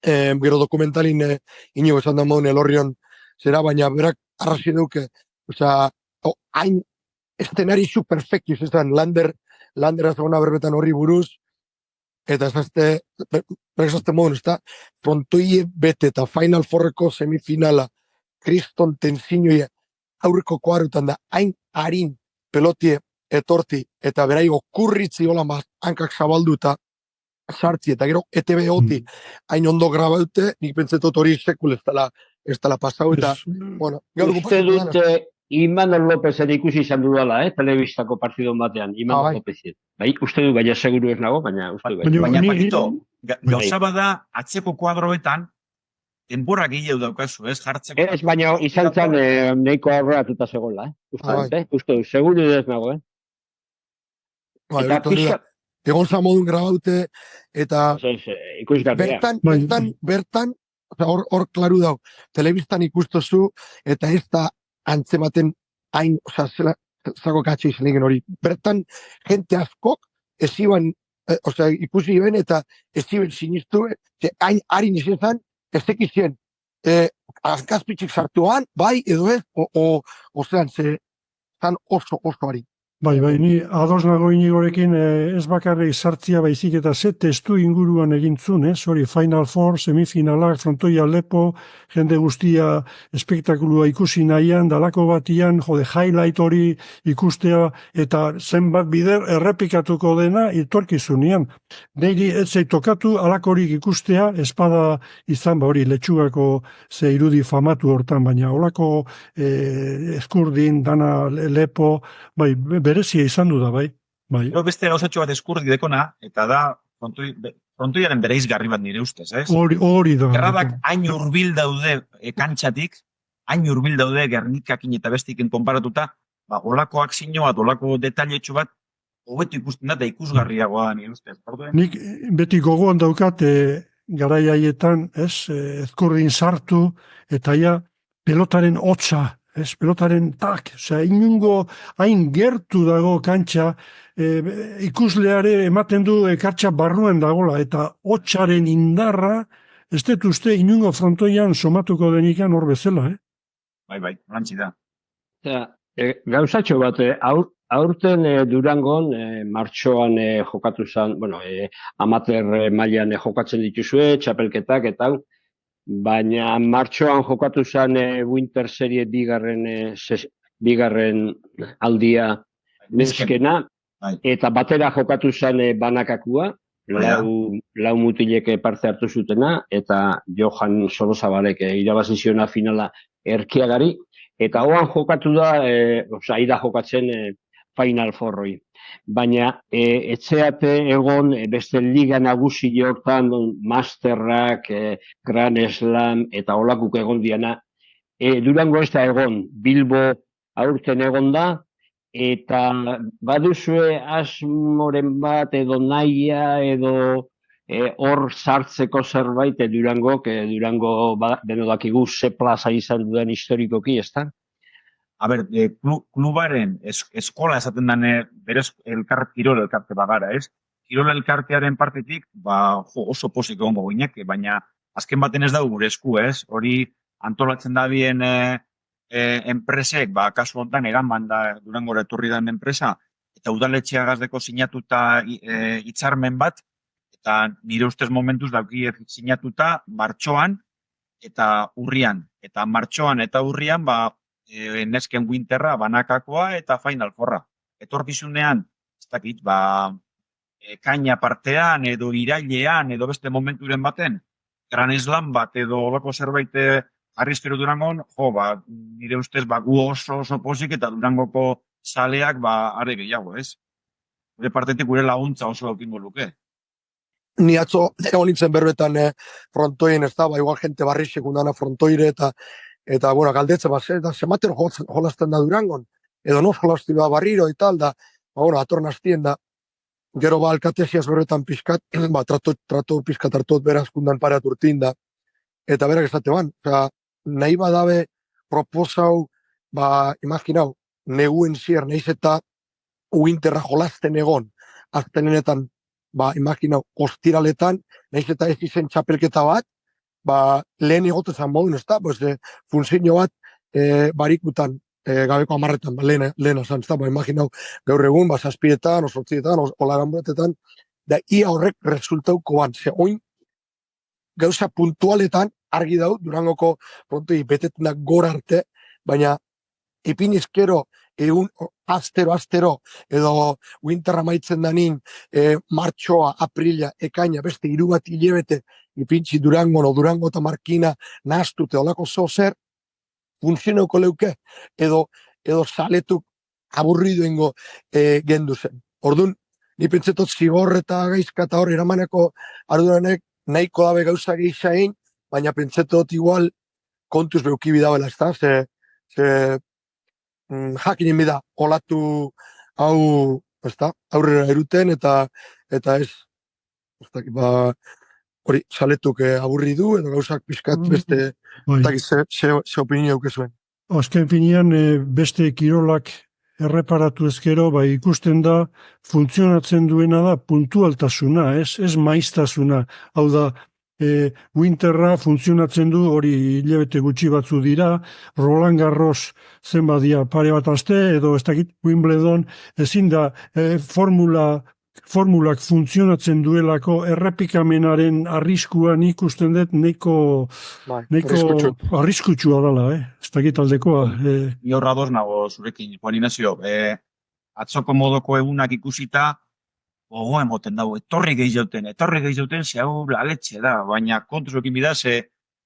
gero dokumentalin inigo esan da modun elorrion zera, baina berak arrasi duke, hain estenari zu perfektiuz ezan, Lander azagona berbetan horri buruz, eta esazte modun, ez da, frontoie bete eta Final Fourreko semifinala, kriston tensiñoia, aurreko kuadrutan da, hain harin pelotie etorti, eta beraigo kurritzi hola hankak zabaldu eta sartzi, eta gero ETB hoti hain ondo grabaute, nik pentsetot hori sekul ez dela pasau, eta, bueno, gaur Uste dut Imanol Lopezen ikusi izan dudala, telebistako partidon batean, Imanol Lopezien. Bai, uste du, baina seguru ez nago, baina uste du. Baina, Paquito, gauza bada atzeko kuadroetan, denbora gehiago daukazu, ez jartzeko. Ez, baina izan zen nahiko aurreratuta zegoela, uste du, seguru ez nago, Eta pixka... Egon zamodun grabaute, eta bertan, hor klaru dau, telebistan ikustozu, eta ez da antzematen hain, zago katxe izan egin hori. Bertan, jente askok, ikusi ben, eta ez ziben sinistu, hain harin izan zen, ez ekizien, azkazpitzik sartuan, bai, edo ez, ozean, zan oso harin. Bai, ni ados nago Inigorekin ez bakarrik sartzia baizik eta ze testu inguruan egintzun, hori Final Four, semifinalak, frontoia lepo, jende guztia espektakulua ikusi nahian, dalako batian, highlight hori ikustea, eta zenbat bider errepikatuko dena itorkizunean. Neiri etzei tokatu alakorik ikustea, espada izan hori letxugako ze irudi famatu hortan, baina olako eskurdin, dana lepo, bai, berezia izan du da, bai. Gero beste gauzatxo bat eskurdi dekona, eta da frontoiaren bereizgarri bat nire ustez, ez? Hori da. Gerradak hain hurbil daude kantxatik, hain hurbil daude Gernikakin eta bestikin konparatuta, olako akzio bat, olako detailetxo bat, hobetu ikusten da, eta ikusgarriagoa da nire ustez. Nik beti gogoan daukat, garai haietan, ezkurdin sartu, eta ja, pelotaren hotza, pelotaren tak, inungo hain gertu dago kantxa, ikusleare ematen du kartxa barruen dagola, eta hotzaren indarra, ez dut uste inungo frontoian somatuko denikan hor bezala, Bai, rantzi da. Gauzatxo bat, aurten Durangon, martxoan jokatu zen, amateur mailan jokatzen dituzue, txapelketak eta baina martxoan jokatu zen Winter Serie bigarren aldia neskena, eta batera jokatu zen banakakua, lau mutilek parte hartu zutena, eta Johan Solozabalek irabazi ziona finala Erkiagari, eta hoan jokatu da, aida jokatzen Final Fourroi. Baina etxeate egon beste liga nagusi jortan, Masterrak, Grand Slam eta olakuk egon diana. Durango ez da egon, Bilbo aurten egon da, eta baduzue asmoren bat edo nahia edo hor sartzeko zerbait Durango benodakigu ze plaza izan duen historikoki, ez da? Klubaren eskola esaten dane, berez kirol elkarte bagara, ez? Kirol elkartearen partetik, oso pozik egon goginak, baina azken baten ez dago gure esku, ez? Hori antolatzen da bien enpresek, kasu hontan egan banda Durangora etorri den enpresa, eta udaletxeagazdeko sinatuta hitzarmen bat, eta nire ustez momentuz dauki sinatuta martxoan eta urrian. Eta martxoan eta urrian, nesken winterra banakakoa eta Final Fourra. Etorkizunean, ez dakit, kaina partean edo irailean edo beste momenturen baten, Grand Slam bat edo olako zerbait arriskero Durangon, nire ustez gu oso pozik eta Durangoko zaleak are gehiago, ez? Gure partetik gure laguntza oso daukingo luke. Ni atzo egon nintzen berbetan frontoien, ez da, igual jente barri sekundana frontoire eta bueno, galdetze eta zematero jolasten da Durangon, edo no jolasten da barriro eta da, bueno, atorn hastien da, gero alkatesiaz berbetan pizkat, trato pizkat hartot beraz kundan pareat urtin da, eta berak esate ban, nahi badabe proposau, imaginau, neguen zier, nahiz eta uinterra jolasten egon, aztenenetan, imaginau, ostiraletan, nahiz eta ez izen txapelketa bat, lehen egotezan modun, ez da, funzio bat barikutan, gabeko amarretan, lehen esan, ez da, imaginau, gaur egun, zazpietan, osortzietan, olagamburetetan, da ia horrek resultauko ban, ze oin, gauza puntualetan, argi dau, Durangoko frontoi betetenak gora arte, baina ipinizkero, egun astero, edo winterra maitzen danin, martxoa, aprila, ekaina, beste 3 bat hilebete, ipintzi Durangon o Durango eta Markina nahaztute olako zer, funtzioneuko leuke, edo saletuk aburriduengo gendu zen. Orduan, ni pentsetot zigor eta gaizka eta hor eramaneko arduranek nahiko dabe gauza gehiagoin, baina pentsetot igual kontuz beuki bidabela, ez da, ze jakinen bida, olatu hau, ez da, aurrera eruten eta ez hori, saletuk aburri du, edo gauzak pizkat beste, ze opinio eukezuen. Azken finean, beste kirolak erreparatu ezkero, ikusten da, funtzionatzen duena da puntualtasuna, ez maiztasuna. Hau da, winterra funtzionatzen du, hori hilabete gutxi batzu dira, Roland Garros zenbadia pare bat aste, edo ez dakit Wimbledon, ezin da formulak funtzionatzen duelako errepikamenaren arriskuan ikusten dut neko arriskutsua dela, ez dakit aldekoa. Ni horra doz nago zurekin, Juan Ignacio, atzoko modoko egunak ikusita, gogo emoten dago, etorri gehiagoten, ze hau aletxe da, baina kontuzokin bidaz,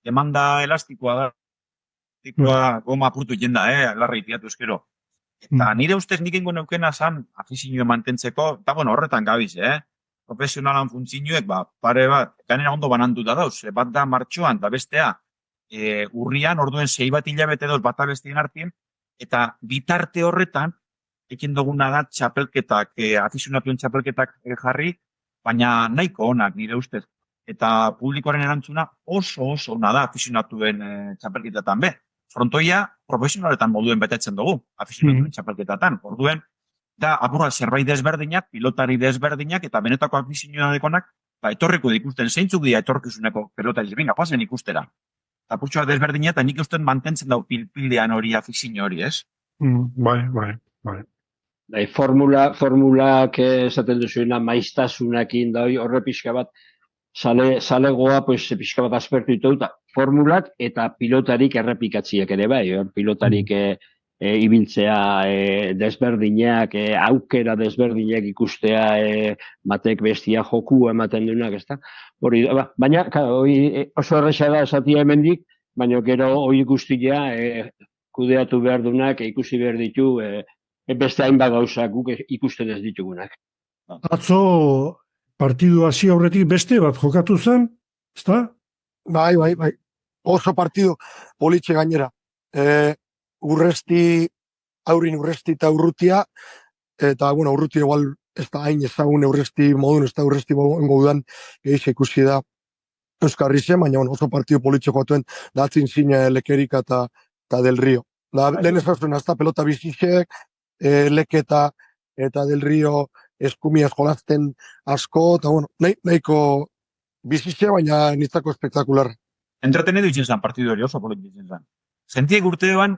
demanda elastikoa da, goma apurtu jenda, larra itiatu eskero. Eta nire ustez nik ingo neukena zan afizioa mantentzeko, eta horretan gabiz, profesionalan funtzioek, pare bat, ganera ondo bananduta dauz, bat da martxoan, da bestea, urrian, orduen 6 bat hilabete dauz bat abestien artien, eta bitarte horretan, ekin duguna da txapelketak, afizionatuen txapelketak jarri, baina nahiko onak nire ustez. Eta publikoaren erantzuna oso ona da afizionatuen txapelketatan be. Frontoia profesionaletan moduen betetzen dugu, afizionatuen txapelketatan. Orduen, da apurra zerbait desberdinak, pilotari desberdinak, eta benetako afizionadekonak, etorriko ikusten zeintzuk dira etorkizuneko pilotari zebinga, pasen ikustera. Eta purtsua desberdina, eta nik usten mantentzen dau pilpilean hori afizio hori, ez? Bai. Formulak esaten duzuena maiztasunakin da horre pixka bat zalegoa pixka bat aspertu ditu formulak eta pilotarik errepikatziak ere bai, pilotarik ibiltzea desberdinak, aukera desberdinak ikustea batek bestia joku ematen duenak, ezta? Hori, baina, oso erresa da esatia hemendik, baina gero hori guztia kudeatu behar duenak, ikusi behar ditu, beste hainbat gauza guk ikusten ez ditugunak. Atzo partidu hasi aurretik beste bat jokatu zen, ezta? Bai. Oso partidu politxe gainera. Aurin Urresti eta Urrutia, eta, Urrutia igual ez da hain ezagun Urresti modun, ez da Urresti godudan gehiago ikusi da Euskarri zen, baina oso partidu politxe joatuen datzin zine Lekerika eta Del Rio. Lehen ezazuen, ez da pelota bizizek, Leketa eta Del Rio eskumiaz jolazten asko, eta nahiko bizizea, baina nintzako espektakular. Entretenedu itzen zen partidu hori, oso politik itzen zen. Zentiek urteoan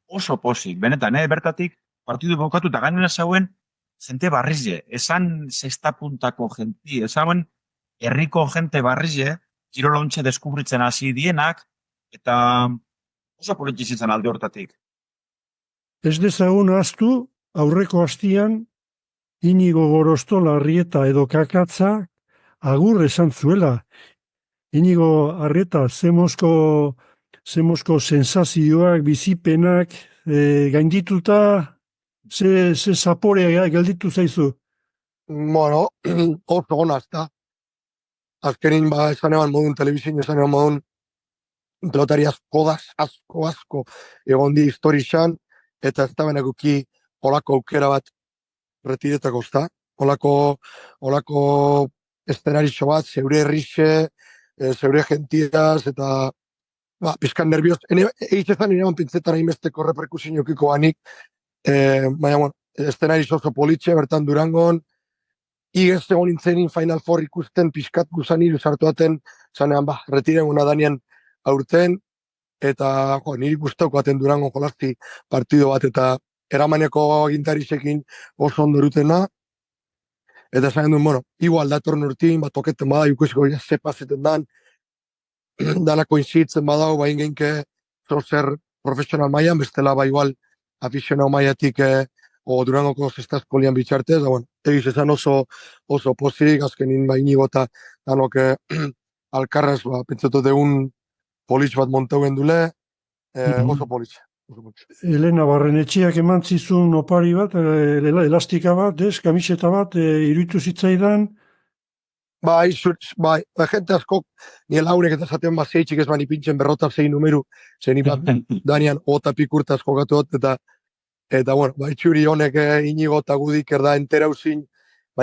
oso posik, benetan, bertatik partidu bokatu eta ganera zauen, jente barrize, esan sextapuntako jenti, esan herriko jente barrize, kirolontxe deskubritzen hasi dienak, eta oso politiz izan alde hortatik. Ez dezagun ahaztu, aurreko hastian, Inigo Gorostola Arrieta edo Kakatza agur esan zuela. Inigo Arrieta, zemozko sensazioak, bizipenak, gaindituta, ze zaporea gelditu zaizu. Bueno, oso ona, ezta. Azkenin, esan eban modun telebizin, esan eban modun pelotari asko egon di historixan, eta ez da benakuki olako aukera bat retiretako, ezta. Olako eszenaritxo bat, zeure herrixe, zeure gentiaz, eta pizkan nervioz. Eitzezan inean pintzetan hainbesteko reperkusin eukiko banik, baina, bueno, eszenaritxo oso politxe, bertan Durangon, igez egon nintzenin Final Four ikusten pizkat guzan hiru sartuaten, zanean, retireguna danean aurten, eta niri guztauko baten Durangon jolazti partido bat, eta eramaneko agintarisekin oso ondorutena, eta zain duen, bueno, igual datorren urtin, toketen bada, ikusiko ze paseten dan, danako inzitzen badau, bain genke zer profesional mailan, bestela igual aficionau maiatik o Durangoko zestazkolian bitxartez, da, bueno, egiz esan oso pozik, azkenin Inigo eta danok alkarraz, pentsatu deun politx bat montau gendule, oso politx. Elena Barrenetxeak eman zizun opari bat, elastika bat, kamiseta bat, iruditu zitzaidan. Bai, jente askok, nire laurek eta zaten zeitxik ez bani pintzen berrota zein numeru, zein ipat Danian ota pikurtaz jokatu dut, eta bueno, itxuri honek Inigo eta Gudik erda entera uzin,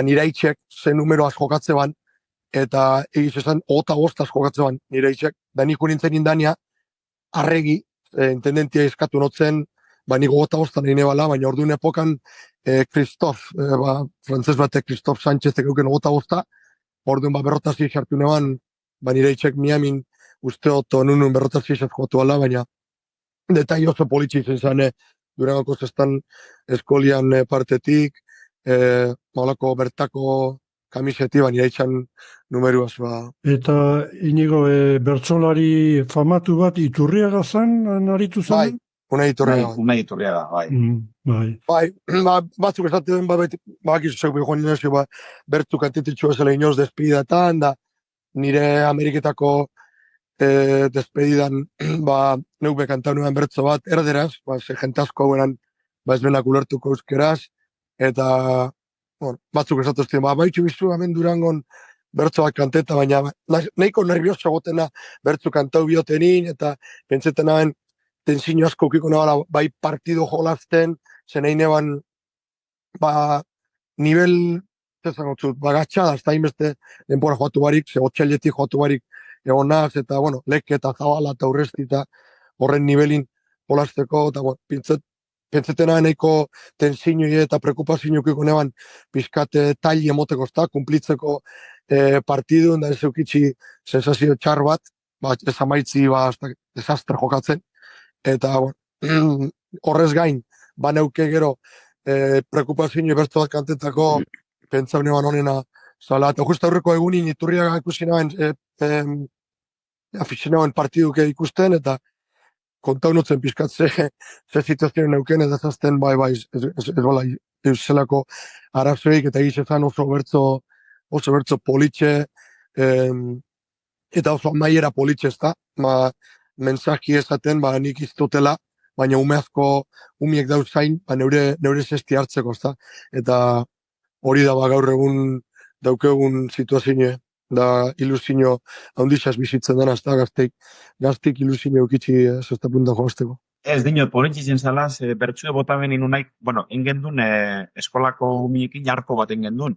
nire itxek zen numero az jokatze ban, eta egiz esan ota bostaz jokatze ban nire itxek, da nik unintzen indania, arregi, intendentia eskatu notzen, nigo ota bostan egine bala, baina orduan epokan Christoph, frantzes batek Christoph Sánchez ekeuken ota bosta, orduan berrotazi sartu neban, nire itxek Miamin usteot nunun berrotazi jokatu bala, baina detai oso politxe izan zane, Durangoko zestan eskolian partetik, malako bertako kamiseti, nire itxan numeruaz. Eta Inigo bertsolari famatu bat Iturriaga zan, naritu zan? Bai, Unai Iturriaga. Unai Iturriaga, bai. Bai, batzuk esate den, bakizu zeuk joan inesio, bertu kantetitxu ezela inoz despedidatan, da nire Ameriketako despedidan, neuk bekantau nuen bertzo bat, erderaz, ze jente asko hauenan, ez benak ulertuko euskeraz, eta, bueno, batzuk esatu ez dira, baitxu bizu, hemen Durangon bertzo bat kanteta, baina nahiko nervioso gotena bertzu kantau biotenin, eta pentsetan hauen tensiño asko ukiko nabala, bai partido jolazten, zen egin eban, nivel, zezan gotzut, gatxada, ez da inbeste denpora joatu barik, ze otxailetik joatu barik egon naz, eta, bueno, leke eta zabala eta urresti eta horren nivelin jolazteko, eta, bueno, pentsetena nahiko tensiñoi eta preokupazio ukiko neban pizkate taili emoteko, ezta, kumplitzeko partidun, da ez eukitzi sensazio txar bat, ez amaitzi, desastre jokatzen, eta, bueno, horrez gain, baneuke gero preokupazio bertu bat kantetako pentsau neban honena zala, eta justa aurreko egunin Iturriaga ikusi naben afizionauen partiduke ikusten, eta kontau notzen pizkatze ze situazioen neuken, eta zazten, ez bala, zelako arazoik, eta egizezan oso bertzo politxe, eta oso amaiera politxe, ez da, mensajki ezaten, nik iztotela, baina umeazko umiek dauz zain, neure zesti hartzeko, ez da, eta hori da gaur egun daukegun situazioa, da ilusio handixaz bizitzen dena, ez da, gaztik ilusio eukitzi zesta punta jolazteko. Ez dinot, politxizien zala, bertxue bota benin unaik, bueno, engendun eskolako umiekin jarko bat engendun.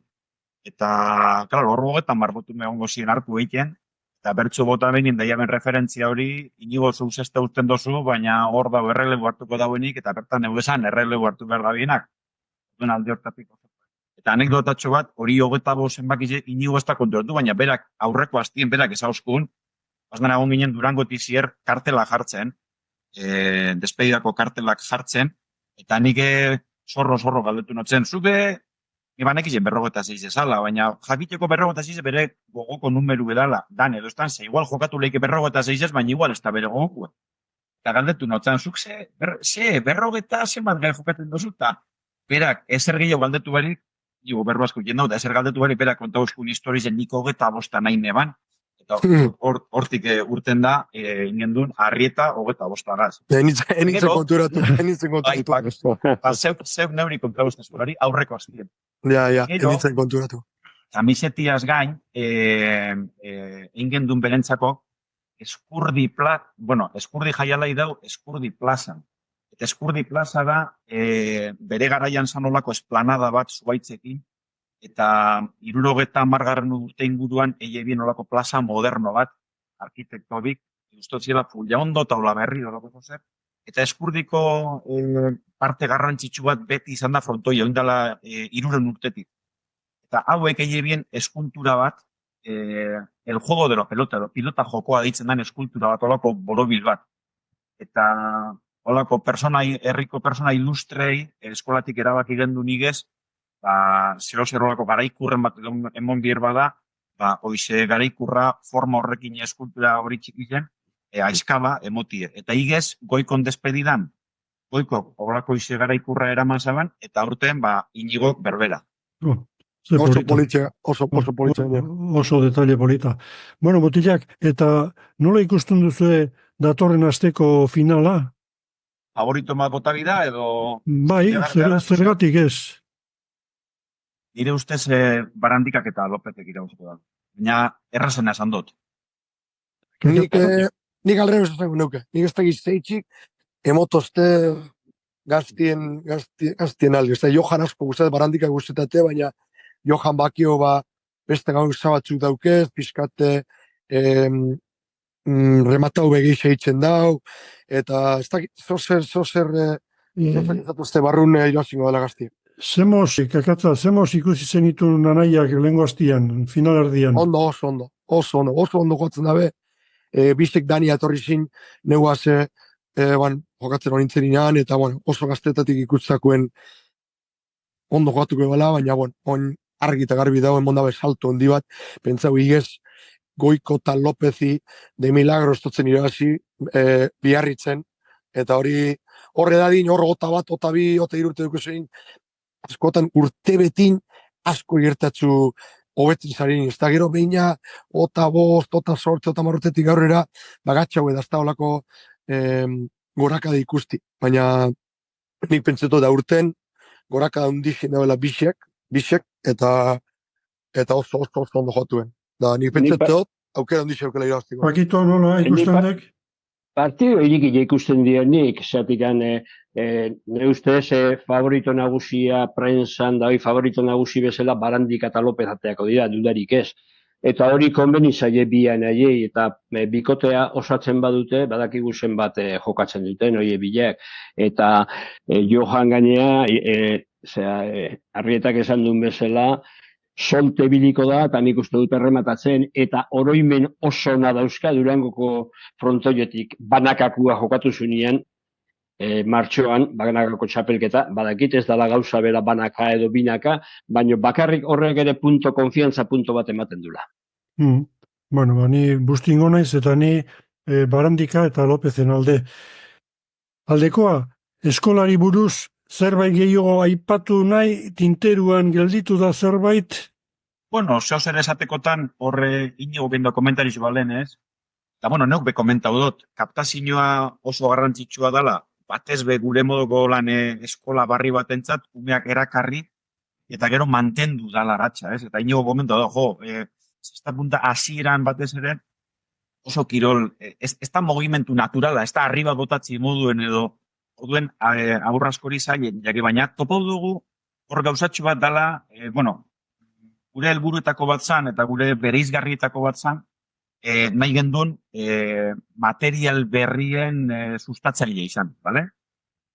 Eta, klaro, hor gogetan barbotu megongo ziren hartu egiten, eta bertxue bota benin daiaben referentzia hori, Inigo zuzesta usten dozu, baina hor dago errelegu hartuko dauenik, eta bertan eguesan errelegu hartu behar da bienak. Duen alde hortatik. Eta anekdotatxo bat, hori hogeta zenbakize Inigo ez da konturatu, baina berak aurreko hastien berak ezauskun, baznan egon ginen Durango tizier kartela jartzen, despedidako kartelak jartzen, eta nik zorro galdetu notzen, zube Ni banekizen 46 ezala, baina jakiteko 46 bere gogoko numeru bedala, dan edo estan, ze igual jokatu leike 46 ez, baina igual ez da bere gogoko. Eta galdetu notzan, zuk ze 40 zenbat gai jokatzen dozu, eta berak ezer gehiago galdetu barik, digo, berro asko jendau, da ezer galdetu barik, berak konta euskun historizen nik 25 nahi neban, eta hortik urten da, ingendun, Arrieta 25 agaz. Enitzen konturatu. Zeuk neuri kontra ustezulari aurreko aztien. Ja, Gero- enitzen konturatu. Kamisetiaz gain, ingendun berentzako, eskurdi jaialai dau eskurdi plazan. Eta eskurdi plaza da, bere garaian zanolako esplanada bat zuaitzekin, eta 70 urte inguruan bien olako plaza moderno bat, arkitektobik, ustotziela Fullaondo, Taula Berri, olako zer. Eta eskurdiko parte garrantzitsu bat beti izan da frontoi, oindala 300 urtetik. Eta hauek bien eskultura bat, el juego de la pelota, pilota jokoa deitzen den eskultura bat, olako borobil bat. Eta olako herriko persona ilustrei, eskolatik erabaki gendu nigez, zer olako garaikurren bat emon bier bada, hoize garaikurra forma horrekin eskultura hori txikizen, aizkaba emotie. Eta igez, goikon despedidan, goiko olako hoize garaikurra eraman zaban, eta aurten Iñigok berbera. Ze Oso polita. politxe, oso politxe. Oso detalle polita. Bueno, mutilak, eta nola ikusten duzu datorren asteko finala? Favorito bat botabi da, edo... Bai, zergatik ez. Nire ustez Barandikak eta Lopetek irabaziko da. Baina errazena esan dut. Nik alrero esan nuke. Nik ez dakiz zeitxik, emotozte gaztien alde. Ez da, Johan asko guztat, Barandikak guztetate, baina Johan bakio beste gauza batzuk daukez, pizkate rematau begeixa eitzen dau, eta ez dakit, zozer izatuzte barrun irazingo dela gazti. Zemos ikusi zenitu nanaiak lehengo hastian, finalerdian. Oso ondo gotzen dabe. Bisek Dani etorri zin, neguaz jokatzen honintzen inan, eta oso gaztetatik ikutzakuen ondo jokatuko bala, baina argi eta garbi dago emon dabe salto handi bat, pentsau igez, Goiko eta Lopezi de Milagro estotzen irabazi biarritzen, eta horre dadin, hor ota bi, ota irurte dukuzein, askotan urte betin asko gertatzu hobetzen zarin, ez da gero beina, ota bost, ota sortze, ota marrotetik gaurrera, bagatxau edazta olako gorakada ikusti. Baina nik pentsetu da urten, gorakada hundixen dabela bisek, eta oso ondo jotuen. Da, nik pentsetu aukera hundixen aukera irabaztiko. Pakito, nola ikusten dek? Partido irikile ikusten dienik, zapikan, nire ustez, favorito nagusia prensan, da hori favorito nagusi bezala Barandika eta Lopez ateako dira, dudarik ez. Eta hori konbeni zaie bian aiei, eta bikotea osatzen badute, badakigu zenbat jokatzen duten, hori bilak. Eta Johan gainea, Arrietak esan duen bezala, solte biliko da, eta nik uste dut errematatzen, eta oroimen oso ona dauzka Durangoko frontoietik banakakua jokatu zunean, martxoan, banakako txapelketa, badakit ez dala gauza bera banaka edo binaka, baina bakarrik horrek ere konfiantza punto bat ematen dula. Bueno, ni bustingo naiz, eta ni Barandika eta Lopezen alde. Aldekoa, eskolari buruz, zerbait gehiago aipatu nahi, tinteruan gelditu da zerbait? Bueno, zer esatekotan horre Iñigo bendo komentarizu balen, ez? Eta, neuk be komentau dut, kaptazioa oso garrantzitsua dela, batez be gure modoko lan eskola barri batentzat, umeak erakarri, eta gero mantendu dala ratxa, ez? Eta Iñigo komentau da, esta punta hasieran batez ere, oso kirol, ez da mogimentu naturala, ez da arriba botatzi moduen edo, oduen aurraskori zailen, jake baina topau dugu hor gauzatxo bat dala, gure helburuetako bat zan eta gure bereizgarrietako bat zan, nahi gendun material berrien sustatzaile izan, bale?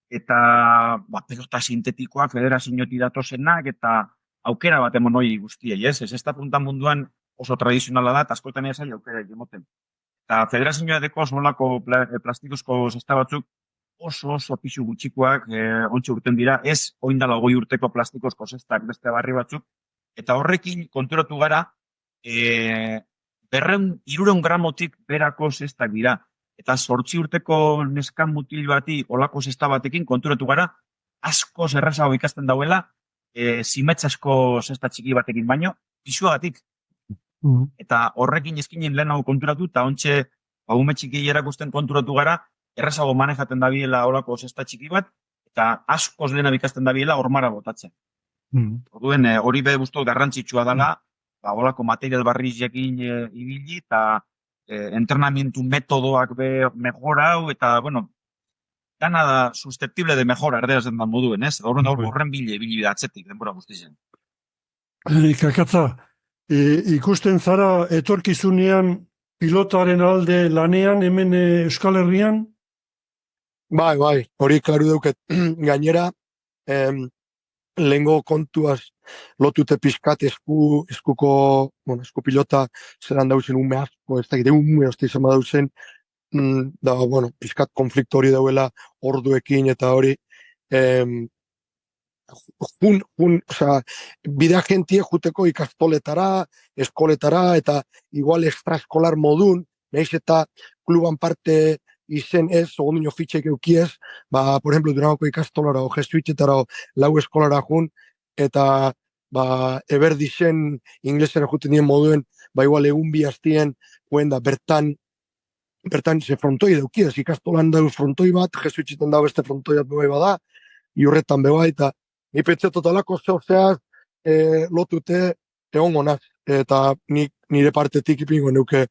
Eta pelota sintetikoak federaziotik datozenak eta aukera bat emon hori guztiei, ez? Ez da puntan munduan oso tradizionala da, eta askotan ezai aukera emoten. Eta federazioa deko nolako plastikozko zesta batzuk oso pisu gutxikoak ontsi urten dira, ez oindala 20 urteko plastikozko zestak beste barri batzuk, eta horrekin konturatu gara, 300 gramotik berako zestak dira. Eta 8 urteko neskan mutil bati olako zesta batekin konturatu gara, asko errazago ikasten dauela, zimetzasko zesta txiki batekin baino, pisuagatik. Eta horrekin ezkinen lehenago konturatu, eta ontxe, ume txiki erakusten konturatu gara, errazago manejaten dabiela olako zesta txiki bat, eta askoz lehenago ikasten dabiela hormara botatzen. Orduen, hori be guztu garrantzitsua dela, olako material barrizekin ibili, eta entrenamientu metodoak be mejorau, eta, bueno, dana da susceptible de mejora, erderaz den moduen, ez? Horren bile atzetik, denbora guztizen. Kakatza, ikusten zara etorkizunean pilotaren alde lanean hemen Euskal Herrian? Bai, hori klaru dauket. Gainera, lehengo kontuaz lotute pizkat eskuko pilota zelan dauzen ume asko, ez dakite ume hosti izan badauzen, da, pizkat konflikto hori dauela orduekin eta hori, bidea jentie juteko ikastoletara, eskoletara, eta igual extraeskolar modun, nahiz eta kluban parte izen ez, segondino fitxeik eukiez, por ejemplo, Durangoko ikastolara o jesuitzetara lau eskolara jun, eta eberdizen inglesera juten dien moduen, igual egun bi hastien, da bertan ze frontoi daukiez, ikastolan dau frontoi bat, jesuitzetan da beste frontoi bat bai bada, iurretan beba, eta ni pentsa totalako zehozeaz lotute egon gonaz, eta nire partetik ipingo neuke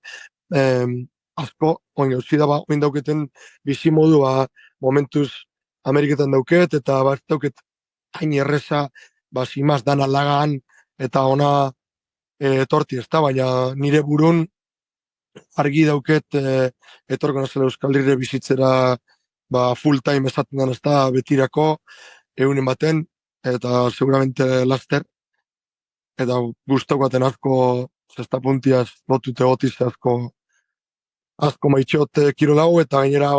asko, oin dauketen bizi modu, momentuz Ameriketan dauket, eta ez dauket hain erreza, zimaz dana lagan, eta ona etorti ez da, baina nire burun argi dauket etorko nazela Euskal Herria bizitzera full time esaten den ez da, betirako, egunen baten, eta seguramente laster, eta guztaukaten asko zesta puntiaz lotute gotiz asko maitxot kirolau, eta gainera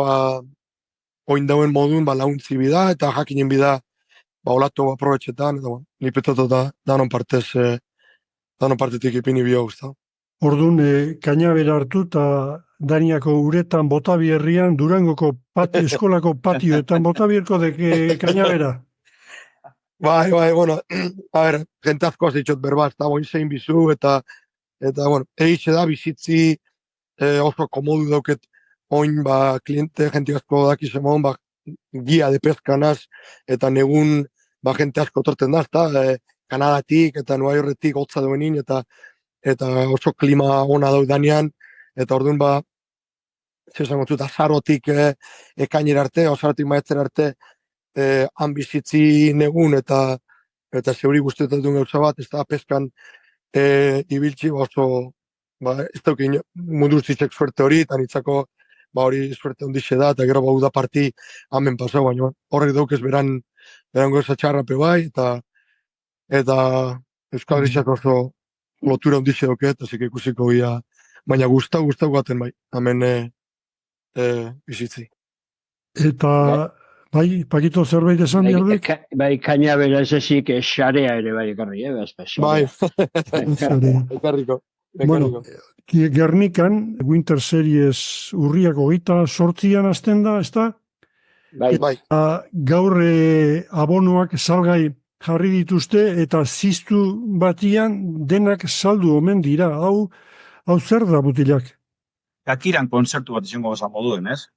oin dauen modun launtzi bida, eta jakinen bida olatu aprobetxetan, eta nipetatu da danon partetik ipini bio guztau. Orduan, kainabera hartu eta Daniako uretan Botabi herrian, Durangoko eskolako patioetan Botabierko deke kainabera. Bai, jente asko azitxot berba, ez da, boin zein bizu, eta egitxe da, bizitzi oso komodu dauket, oin, kliente, jente asko dakizemon, guia de peskanaz, eta negun, jente asko torten da, ez da, Kanadatik, eta Nueva Yorketik hotza duenin, eta oso klima ona dau danean, eta orduan, zezango zut, azarotik ekainera arte, azarotik maetzen arte, han bizitzi negun eta zeuri guztetatun gauza bat, ez da peskan ibiltzi oso, ez daukin mundu guztitzek suerte hori, eta nitzako hori suerte ondixe da, eta gero da parti hamen pasau, baina horrek daukez beran goza txarrape bai, eta Euskal Herriak oso lotura ondixe dauket, eta ikusiko gira, baina guztau gaten bai, hamen bizitzi. Eta... Bai, Pakito zerbait esan diardek? Bai, kainabera ez ezik xarea ere bai ekarri, Bai, ekarriko. Bueno, Gernikan, Winter Series urriako 28an hasten da, ez da? Bai. Gaur abonoak salgai jarri dituzte, eta ziztu batian denak saldu omen dira. Hau zer da, butilak? Akiran konzertu bat izango gozan moduen, ez?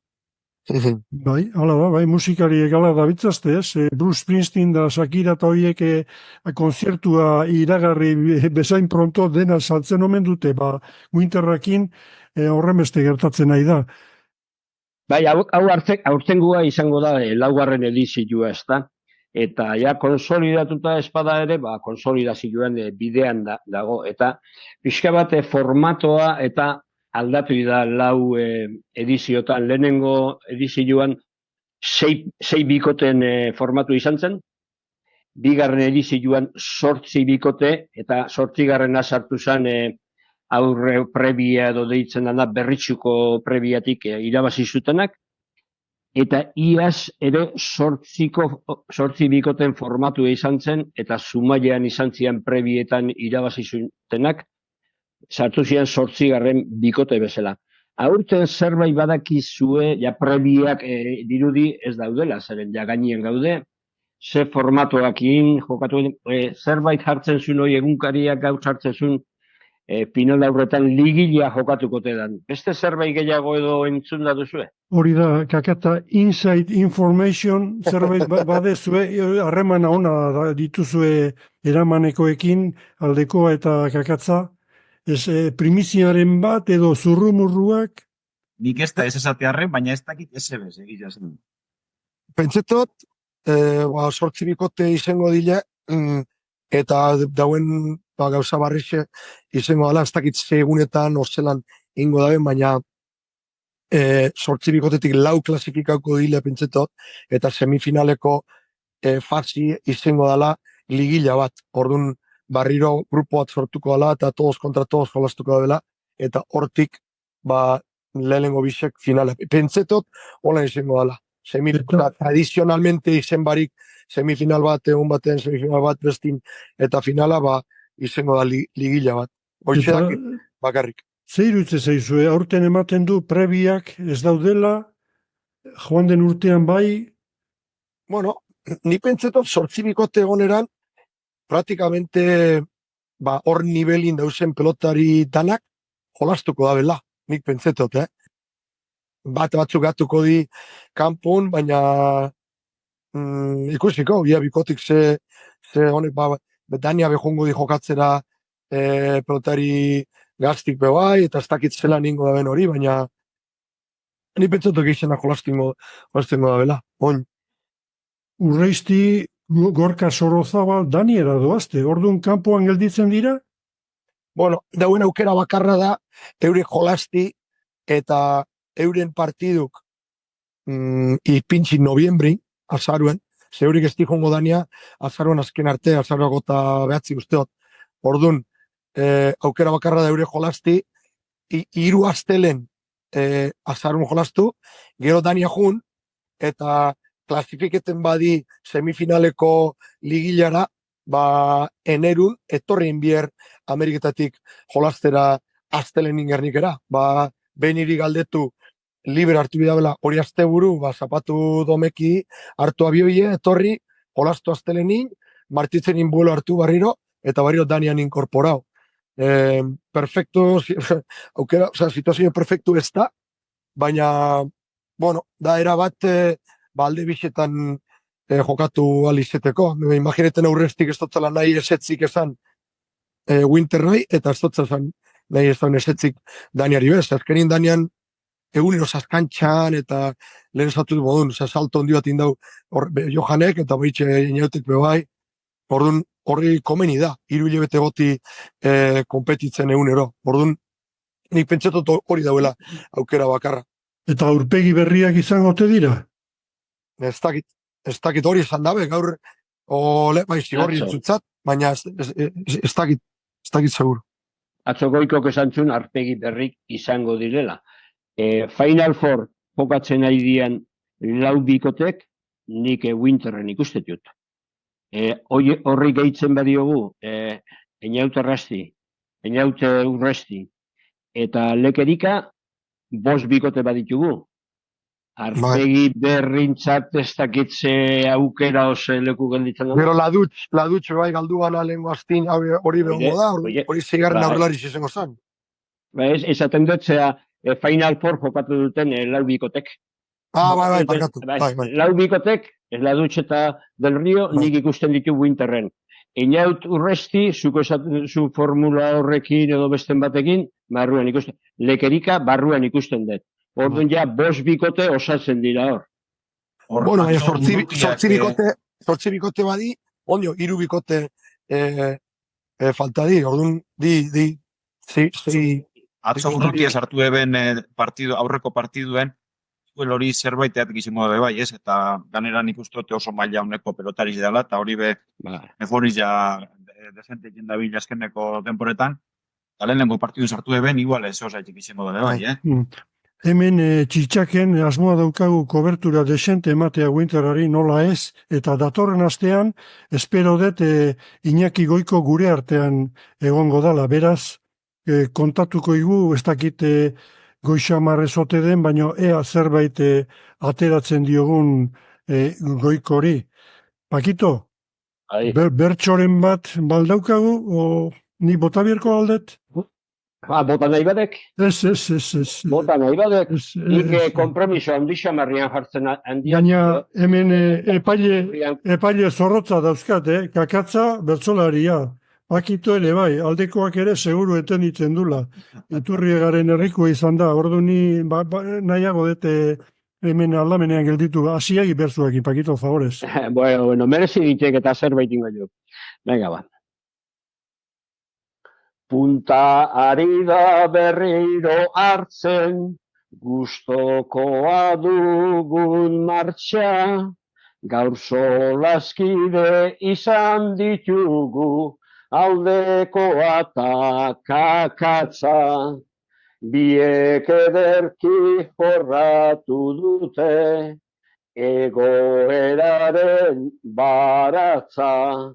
Bai, hala da, bai, musikariek ala da bitzazte, ez? Bruce Springsteen da Shakira eta horiek konzertua iragarri bezain pronto dena saltzen omen dute, Winterrakin horren beste gertatzen nahi da. Bai, hau aurtengua izango da laugarren edizioa, ez da? Eta ja konsolidatuta espada ere, konsolidazioan bidean dago, eta pixka bat formatoa eta aldatu da lau ediziotan, lehenengo edizioan sei bikoten formatu izan zen, bigarren edizioan 8 bikote, eta 8garrena sartu zen aurre prebia edo deitzen dena berritxuko prebiatik irabazi zutenak, eta iaz ere sortzi bikoten formatua izan zen, eta Zumaian izan zian prebietan irabazi zutenak, sartu zian 8. bikote bezala. Aurten zerbait badakizue, ja prebiak dirudi ez daudela, zeren ja gainien gaude, ze formatuakin jokatu, zerbait jartzen zuen hori egunkariak gaur jartzen zuen, final aurretan ligila jokatuko tedan. Beste zerbait gehiago edo entzun da duzue? Hori da, kakata, inside information, zerbait badezue, harremana ona dituzue eramanekoekin, aldekoa eta kakatza, primiziaren bat edo zurrumurruak. Nik ez da ez esatearren, baina ez dakit SBS egia zen. Pentsetot, 8 bikote izango dile, eta dauen gauza barrixe izango dela, ez dakit ze egunetan orzelan ingo daben, baina 8 bikotetik 4 klasifikauko dile pentsetot, eta semifinaleko fasi izango dela ligila bat. Orduan barriro grupo bat sortuko dela, eta todos kontra todos jolastuko dela, eta hortik lehenengo bisek finala. Pentsetot, hola izango dela. Tradizionalmente izen barik semifinal bat, egun baten semifinal bat bestin, eta finala izango da ligila bat. Hoitzeak bakarrik. Zer irutze zaizue, aurten ematen du prebiak ez daudela, joan den urtean bai? Bueno, ni pentsetot 8 bikote egoneran, praktikamente hor nivelin dauzen pelotari danak jolastuko da bela, nik pentsetot, batzuk gatuko di kanpun, baina ikusiko, bikotik ze honek, Dania behungo di jokatzera pelotari gaztik bebai, eta ez dakit zela ningo da ben hori, baina ni pentsetot geixena jolastengo da bela, oin. Urreizti, Gorka Sorozabal, Daniera doazte, orduan kanpoan gelditzen dira? Bueno, dauen aukera bakarra da, eurek jolasti eta euren partiduk ipintxin noviembri, azaruen, ze eurik ez dijongo Dania, azaruen azken arte, azaruako eta behatzi usteot. Orduan, aukera bakarra da eurek jolasti, 3 astelen azaruen jolastu, gero Dania jun, eta klasifiketen badi semifinaleko ligilara, enerun, etorrein bier Ameriketatik jolastera astelen ingernikera. Behin iri galdetu libre hartu bidabela hori asteburu, zapatu domeki hartu abioie, etorri, jolastu astelenin, martitzen inbuelo hartu barriro, eta barriro Danian inkorporau. Perfecto, aukera, situazio perfectu ez da, baina, bueno, da era bat, alde bixetan jokatu alizeteko. Imagineten aurrestik ez dotzala nahi esetzik esan Winter nahi, eta ez dotzala nahi ez daun esetzik Daniari bez. Azkenin Danian egunero saskantxan eta lehen esatu modun, salto ondi bat indau Johanek eta behitxe inautek bebai. Orduan horri komeni da, 3 hilabete goti konpetitzen egunero. Orduan nik pentsetot hori dauela aukera bakarra. Eta aurpegi berriak izango te dira? Ez dakit hori esan dabe, gaur zigorri entzutzat, baina ez dakit seguro. Atzo goikok esan zuen arpegi berrik izango direla. Final Four jokatzen ari dian 4 bikotek, nik Winterren ikustetut. Horri gehitzen badiogu, Einaute Errasti, Einaute Urresti, eta Lekerika, 5 bikote baditugu. Arpegi berrintzat ez dakitze aukera ose leku gelditzen da. Gero ladutx bai galduan alengo astin hori behongo da, hori zigarren aurrelari izango zan. Esaten dutzea Final Four jokatu duten 4 bikotek. Bai, parkatu. 4 bikotek, ladutx eta Del Rio, nik ikusten ditu Winterren. Einaut Urresti, zuko esaten zu formula horrekin edo besten batekin, barruan ikusten. Lekerika barruan ikusten dut. Orduan ja, 5 bikote osatzen dira hor. Bueno, 8 bikote badi, ondio, 3 bikote falta di, orduan Atzo urrutia sartu eben aurreko partiduen, hori zerbaiteat gizimo dabe bai, ez? Eta ganeran ikustote oso maila honeko pelotariz dela, eta hori mejoriz ja desente jendabil askeneko temporetan, eta lehenengo partidun sartu eben, igual ez osaitik gizimo dabe bai, hemen txitxaken asmoa daukagu kobertura desente ematea Winterrari nola ez, eta datorren astean, espero dut Iñaki Goiko gure artean egongo dala, beraz, kontatuko igu, ez dakit Goixamar ezote den, baina ea zerbait ateratzen diogun Goikori. Pakito, bertxoren bat baldaukagu, o ni bota bierko aldet? Bota nahi badek? Ez. Bota nahi badek? Nik kompromiso handixamarrian jartzen handian. Gaina hemen epaile zorrotza dauzkat, kakatza bertsolaria. Pakito ere bai, aldekoak ere seguru eten ditzen dula. Iturriegaren herrikoa izan da, ordu ni nahiago dute hemen aldamenean gelditu, hasiagi berzuekin, Pakito, favorez. Bueno, merezi ditek eta zerbait ingo jo. Venga, ba. Punta ari da berriro hartzen, gustokoa dugun martxa, gaur solaskide izan ditugu, aldekoa eta kakatza, biek ederki jorratu dute, egoeraren baratza,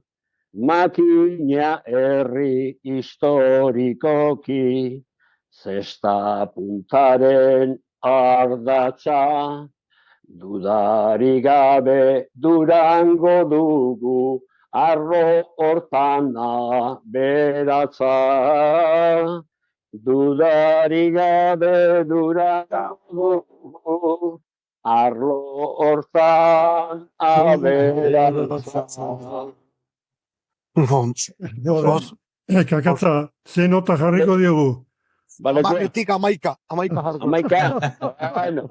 makina herri historikoki, zesta puntaren ardatza, dudari gabe Durango dugu, arro hortana beratza. Dudari gabe Durango dugu, arro hortan aberatza. Kakatza, ze nota jarriko diogu? Amaketik amaika jarko. Bueno,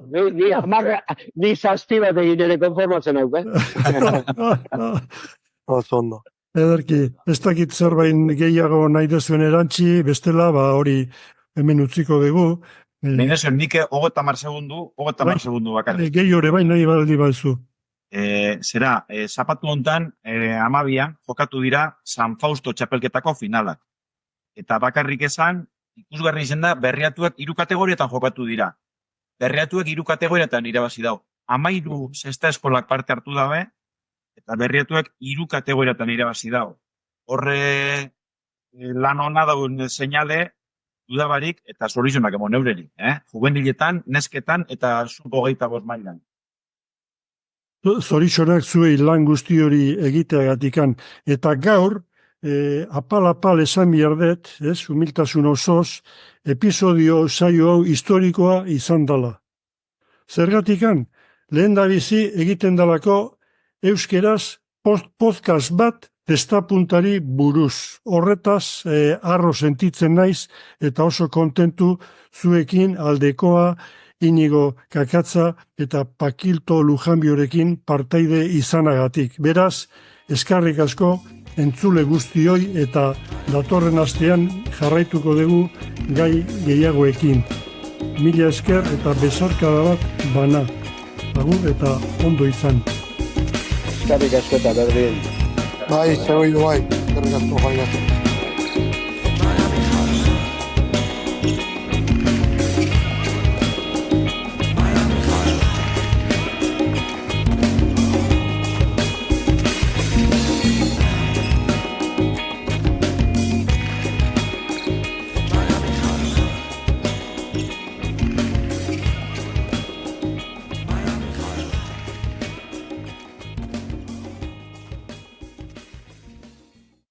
ni zazpi bat egin ere konformatzen hau, Ondo. Ederki, ez dakit zerbait gehiago nahi dezuen erantzi, bestela, hori hemen utziko dugu. Nahi dezuen, nik 30 segundu bakarrik. Gehi hori bai nahi baldi baizu. Zapatu hontan, 12an jokatu dira San Fausto txapelketako finalak. Eta bakarrik esan, ikusgarri izen da, berriatuak 3 kategorietan jokatu dira. Berriatuak 3 kategorietan irabazi dau. 13 zesta eskolak parte hartu dabe, eta berriatuak 3 kategorietan irabazi dau. Horre lan hona daun seinale, dudabarik, eta zorizonak emon eureri. Juveniletan, nesketan, eta sub-25 mailan. Zorizonak zuei lan guzti hori egiteagatikan. Eta gaur, apal esan bihardet, humiltasun osoz, episodio saio hau historikoa izan dala. Zergatikan, lehen da bizi egiten dalako euskeraz podcast bat testapuntari buruz. Horretaz, arro sentitzen naiz eta oso kontentu zuekin aldekoa, Inigo Kakatza eta Pakilto Lujanbiorekin partaide izanagatik. Beraz, eskarrik asko entzule guztioi eta datorren astean jarraituko dugu gai gehiagoekin. Mila esker eta besarkada bat bana. Agur eta ondo izan. Eskarrik asko eta berdin. Bai, zegoidu bai. Eskerrik asko,